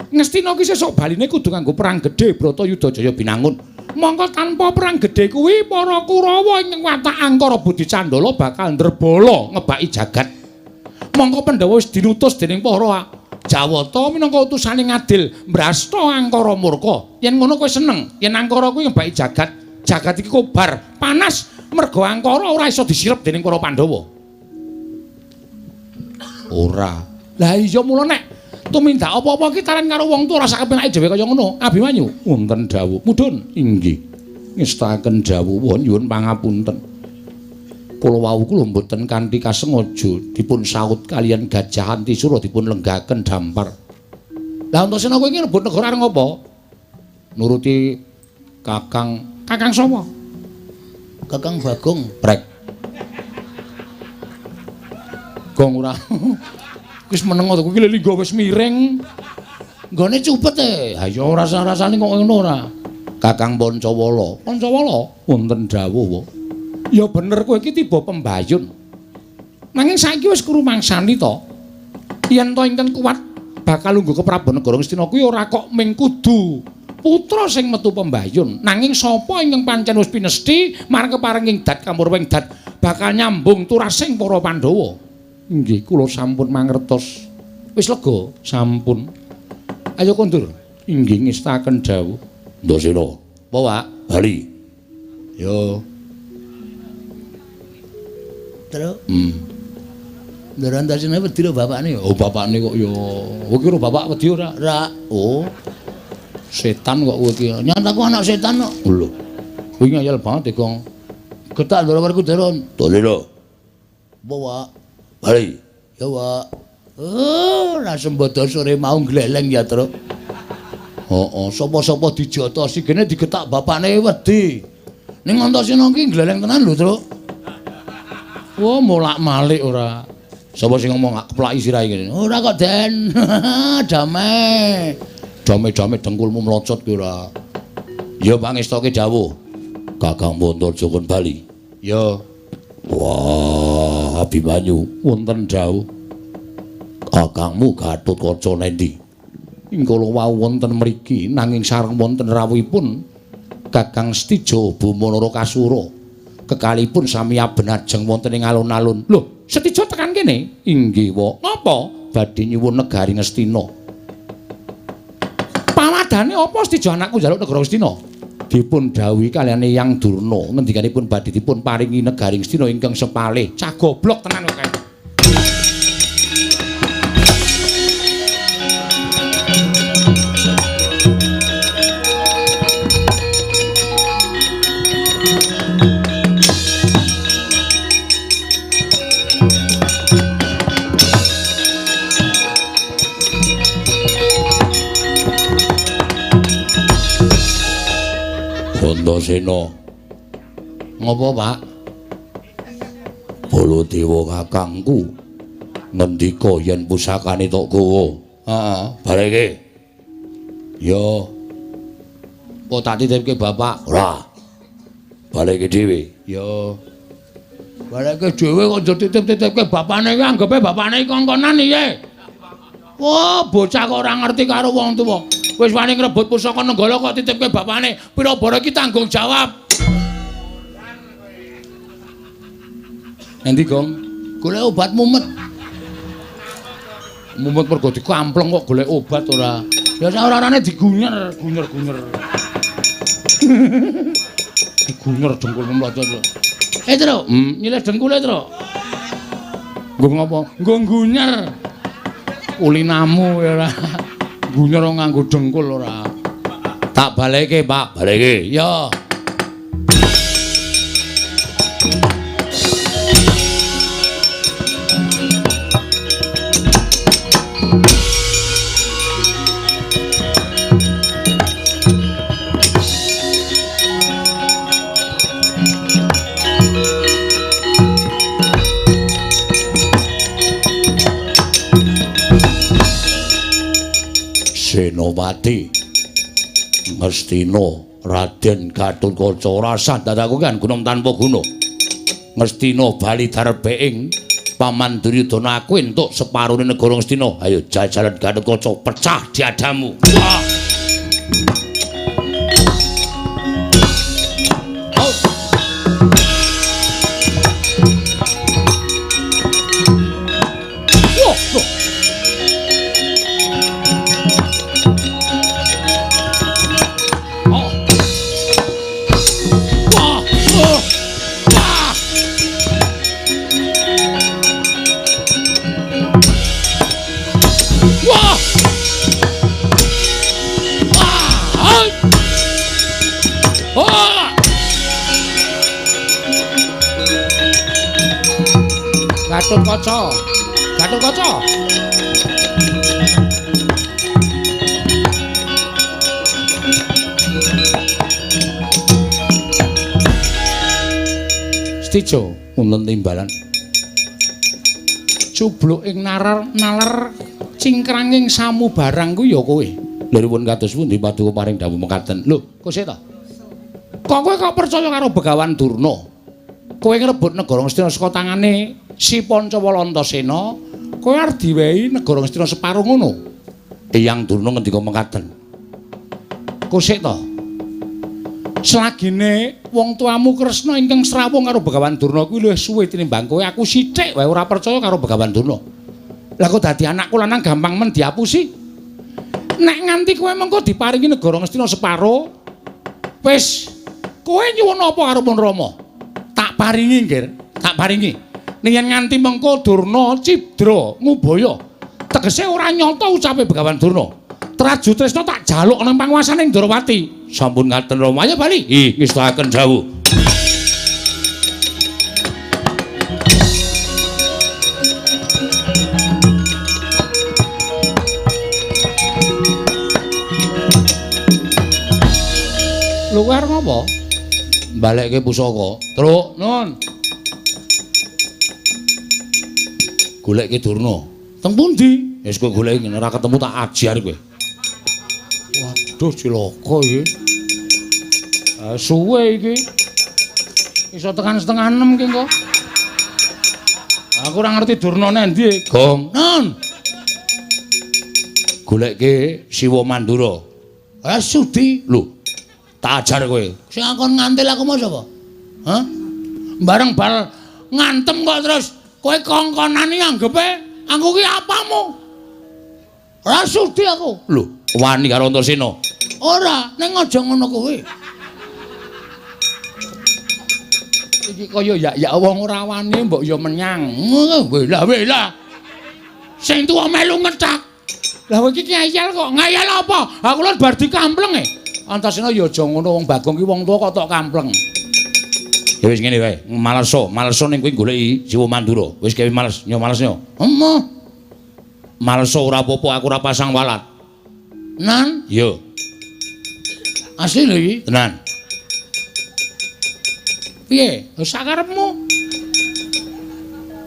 Ngastina ki sesuk baline kudu nganggo perang gedhe Bratayuda Jaya binangun. Mongko tanpa perang gedhe kuwi para Kurawa ing watak Angkara Budi Candala bakal ndrebala ngebaki jagat. Mongko Pandhawa wis dinutus dening para Jawata minangka utusane ngadil mbrasta Angkara murka. Yen ngono kowe seneng, yen Angkara kuwi ngebaki jagat, jagat iki kobar, panas merga Angkara ora iso disirep dening para Pandhawa. Ora. Lah iya mula nek tumindak apa-apa ki taran karo wong tuwa rasa kepenake dhewe kaya ngono. Abimanyu wonten dawuh. Mudhun inggih. Ngestaken dawuh nyuwun pangapunten. Kula wau kula mboten kanthi kasengaja dipun saut kalian Gajah Antisura dipun lenggaken dampar. Lah Antasena kowe iki rebut negara areng apa? Nuruti Kakang sapa? Kakang Bagong. Brek. Gong ora. Wis meneng to kuwi linggo wis miring. Nggone cupet e. Ha ya ora rasane kok ngono ora. Kakang Pancawala. Pancawala wonten dawuh. Ya bener kowe iki tiba pembayun. Nanging saiki wis krumangsani to. Yen to ingkang kuat bakal lungguh ke Prabu Negara Ngastina kuwi ora kok mung kudu putra sing metu pembayun, nanging sapa ingkang pancen wis pinesti marang keparenging dat kamurwing dat bakal nyambung turasing para Pandhawa. Nggih, kula sampun mangertos. Wis lega, sampun. Ayo kondur. Inggih ngestaken dawuh. Ndasena. Apa, Pak? Bali. Yo. Terus? Ndara Antasena wedi lho bapakne. Oh, bapakne kok ya. Kowe kira bapak wedi ora? Ora. Oh. Setan kok kowe iki. Nyataku anak setan kok. Lho. Kowe ngayal banget Kong. Getak ndara karo Daron. Ndasena. Apa, Pak? Bali. Ya, Pak. Oh, lah sembodo sore mau gleleng ya, Tru. Heeh, sapa-sapa dijotosi gene digetak bapakne wedi. Ning Antasena iki gleleng tenan lho, Tru. Wah, molak-malik ora. Sapa sing ngomong gak keplaki sirahe kene? Ora kok, Den. Damai. Damai-damai dengkulmu mlocot ki ora. Ya pangestoke dawuh. Kakang Bantarja kon bali. Ya. Wah, Abimanyu wonten dawuh. Kakangmu Gatotkaca nendi? Ingkala wau wonten mriki nanging sareng wonten rawuhipun Kakang Stijo Bumanara Kasura. Kekalipun sami abenajeng wonten ing alun-alun. Lho, Stijo tekan kene? Inggih, Wa. Napa? Badhe nyuwun negari Ngastina. Pawadane apa Stijo anakku njaluk negara Ngastina? Dipun dawuhi kaliyan Eyang Durna ngendikanipun badhe dipun paringi negari Ngastina ingkang sepalih. Cah goblok tenan kok kae. Antasena. Ngopo, Pak? Baladewa kakangku ngendika yen pusakane tok gawa. Heeh, bareke. Ya. Kok tak titipke Bapak? Ora. Bareke dhewe. Ya. Baleke dhewe kok njur titip-titipke bapane iki anggepe bapane kongkonan iye. Wah, bocah kok ora ngerti karo wong tuwa. Wis wani ngrebut pusaka Nenggala kok titipke bapane. Pira bara iki tanggung jawab. Endi, Gong? Golek obat mumet. Mumet mergo dikampleng kok golek obat ora. Ya ora-orane digunyer. Digunyer dengkul mlot. Tru, nyilih dengkule, Tru. Nggo ngopo? Nggo gunyer. Ulinamu ya ora. Gunyer nganggo dengkul ora. Tak baleke, Pak, baleke. Ya. Senopati Ngastina Raden Gatotkaca rasa dadaku kan gunung tanpa guna Ngastina bali darbeing Paman Duryudana aku entuk separone negara Ngastina. Ayo jajalan Gatotkaca pecah diadamu. Wah. Gatotkaca. Stijo wonten timbalan. Cubluk ing naler cingkranging samu barang ku ya kowe. Lha nuwun kados pundi paduka paring dawuh mekaten. Lho, kok sik to? Kok kowe kok percaya karo Begawan Durna? Kowe ngrebut negara Ngastina saka tangane si Pancawala Antasena, kowe arep diwehi negara Ngastina separo ngono. Eyang Durna ngendika mekaten. Kok sik to? Selagine wong tuamu Kresna ingkang srawung karo Begawan Durna kuwi luwih suwe tinimbang kowe. Aku sithik wae ora percaya karo Begawan Durna. Lah kok dadi anakku lanang gampang men diapusi. Nek nganti kowe mengko diparingi negara Ngastina separo, wis kowe nyuwun apa karo Pun Rama? Tak paringi, Nggir. Tak paringi. Ning yen nganti mengko Durna cidra ngubaya, tegese ora nyata ucape Begawan Durna. Traju tresna tak jaluk nang panguwasaning Ndrawati. Sampun ngaten Rama, ayo bali. Ih, ngestakaken dawuh. Luar ngapa? Balekke pusaka. Truk, nun. Goleki Durna. Teng pundi? Wis kowe goleki ora ketemu tak ajar kowe. Waduh cilaka iki. Suwe iki. Iso tekan setengah 6 ki kok. Aku ora ngerti Durnane endi, Gong. Nun. Goleki Siwa Mandura. Sudi. Lho. Tak ajar kowe. Sing akon ngantil aku mau sapa? Hah? Bareng bal ngantem kok terus kowe kongkonan iki anggepe aku ki apamu? Ora sudi aku. Lho, wani karo Antasena. Ora, ning aja ngono kowe. Iki kaya ya wong ora wani mbok ya menyang. Wela. Sing tuwa melu ngethak. Lah kowe iki ngayal kok. Ngayal apa? Aku lho bar dikampleng e. Antasena ya aja ngono wong Bagong ki wong tuwa kok tok kampleng. Ya wis ngene wae, malesa ning kowe goleki Siwa Mandura. Wis gawe males, nyo males nyo. Emoh. Malesa ora apa-apa, aku ora pasang walat. Nan? Yo. Asli lho iki? Tenan. Piye? Sakarepmu.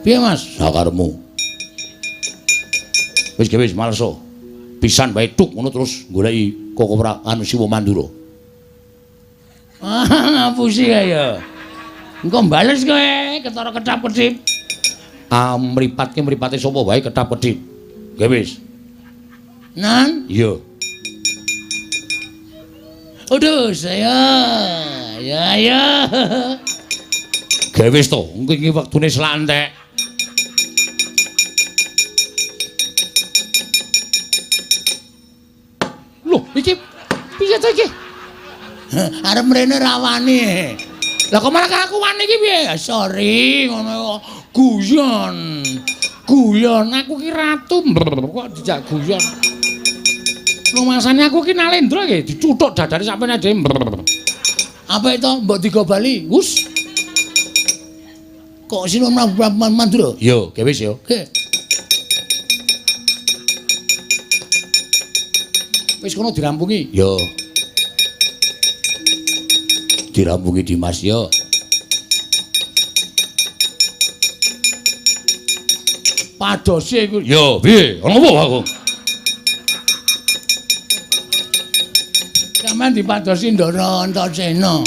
Piye, Mas? Sakarepmu. Wis gawe malesa. Pisan bae tuk ngono terus goleki kok anu Siwa Mandura. Ah, ngapusi ya. Engko bales kowe ketara ketap-ketip. Mripate sapa wae ketap-ketip. Nggih wis. Nan? Iya. Aduh, saya. Ya. Gawe wis to, engko iki wektune slantek. Loh, iki piye to iki? Arep mrene rawani. Lah kok malah aku wani iki piye? Sorry, ngono guyon. Guyon, aku ki ratu kok dijak guyon. Rumasane aku ki Nalendra nggih dicuthuk dadane sampeyan dhewe. Apa itu mbok digo bali? Wus. Kok sira mandura? Yo, ge wis yo. Wis kono dirampungi. Yo. Dirampungi Dimas yo. Padose iku. Yo, piye? Ono apa aku? Sampeyan dipadosi Ndara Antasena.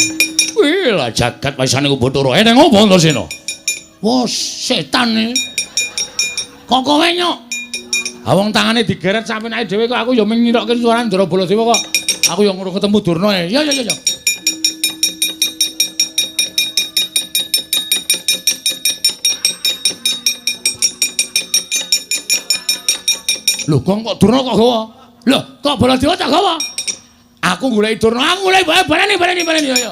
Wih lah jagat waisane ku Bathara. Eneng apa Antasena? Wah, setan iki. Kok kowe nyok? Ha wong tangane digeret sampeyan ae dhewe kok aku ya mung nyirokke suarane Ndara Baladewa kok. Aku ya ngurung ketemu Durna e. Ya. Lho, kok Durna kok gawa? Lho, kok Baladewa tak gawa? Aku golek Durna, aku golek baleni ya.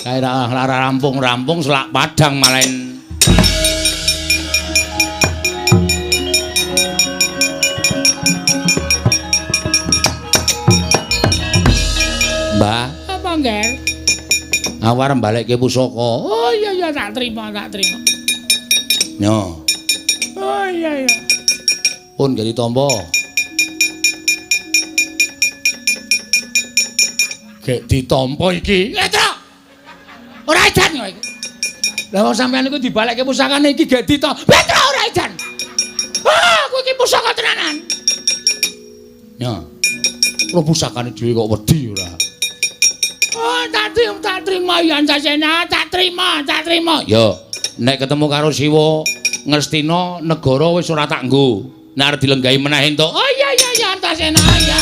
Kae lara rampung selak padang malen. Mbah, apa nggih? Awar balekke pusaka. Oh iya tak trima. Nyo. Oh iya. Pun gak ditampa. Gek ditampa iki. Petra. Ora edan kowe iki. Lah wong sampeyan iku dibalekke pusakane iki gek ditampa. Petra ora edan. Ah, kowe iki pusaka tenanan. Ya. Lho pusakane dhewe kok wedi ora. Oh, tak trima ya Antasena, tak trima. Yo, nek ketemu karo Siwa Ngastina negara wis ora tak nggo. Nek arep dilenggahi meneh entuk. Oh iya Antasena ya.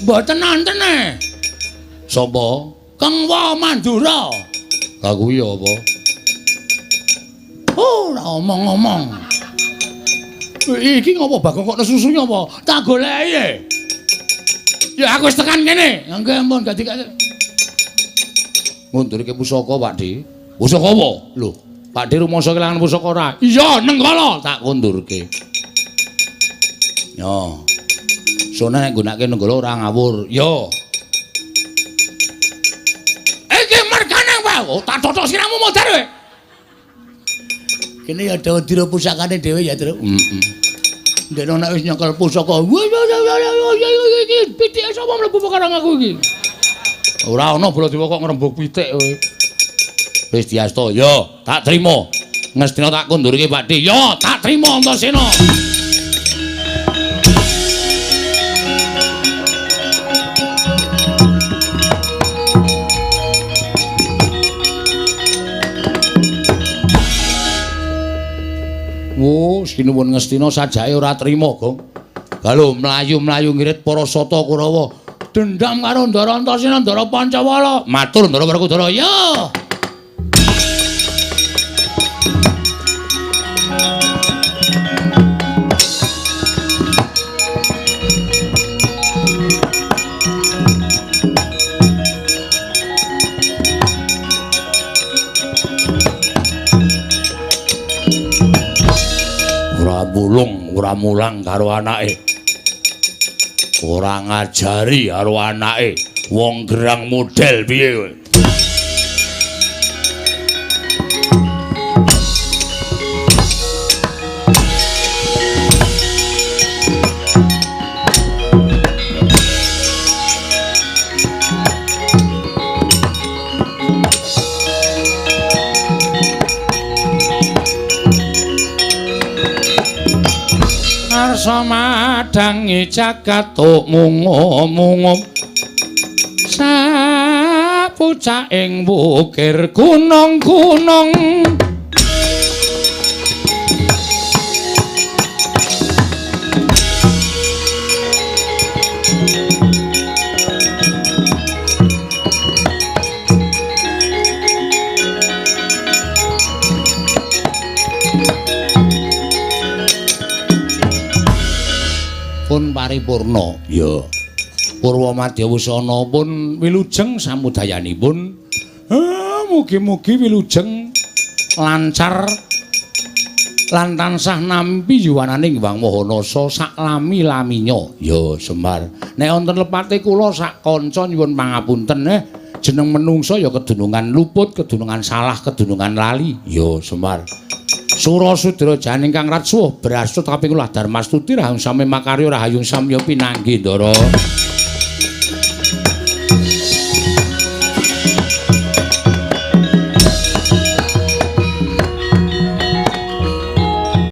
Mboten nonton e. Sapa? Kang Wa Mandura. Lah kuwi apa? Oh, ora omong-omong. Iki ngopo Bagong kok nesusunya apa? Tak goleki e. Ya aku wis tekan kene. Nggih ampun dadi ngundurke pusaka, Pakde. Pusaka apa? Lho, Pakde rumangsa kelangan pusaka ora? Iya, Nenggala tak kundurke. Yo. Sone nek gunake Nenggala ora ngawur. Yo. Iki mergane wae. Oh, tak totok siramu modar kowe. Kene ya dawa dira pusakane dhewe ya, Tru. Ndekno nek wis nyekel pusaka. Iki pitik sapa mlebu perkara aku iki? Ora ana Baladewa kok ngrembug pitik kowe. Wis diasta. Yo, tak trima. Ngastina tak kundurke, Pakde. Yo, tak trima Antasena. Wo, sinuwun Ngastina sajake ora trima, Gong. Halo, mlayu-mlayu ngirit para sata Kurawa. Dendam karo Ndara Antasena, Ndara Pancawala. Matur Ndara Werkudara. Yo. Ora mulang karo anake. Ora ngajari karo anake. Wong gerang model piye kowe? warsa madangi jagat mungo-mungo sapucaking bukir gunung-gunung pun paripurna ya Purwa Madya Wusana pun wilujeng samudayanipun mugi-mugi wilujeng lancar lan tansah nampi yuwananing Hyang Mahanasa sak lami-laminya ya Semar nek wonten lepate kula sak kanca nyuwun pangapunten jeneng menungsa ya kedunungan luput kedunungan salah kedunungan lali ya Semar Surasudra janing kang ratsuh berasut kaping 10 Darmastuti rahang sami makarya rahayung samya pinanggih ndara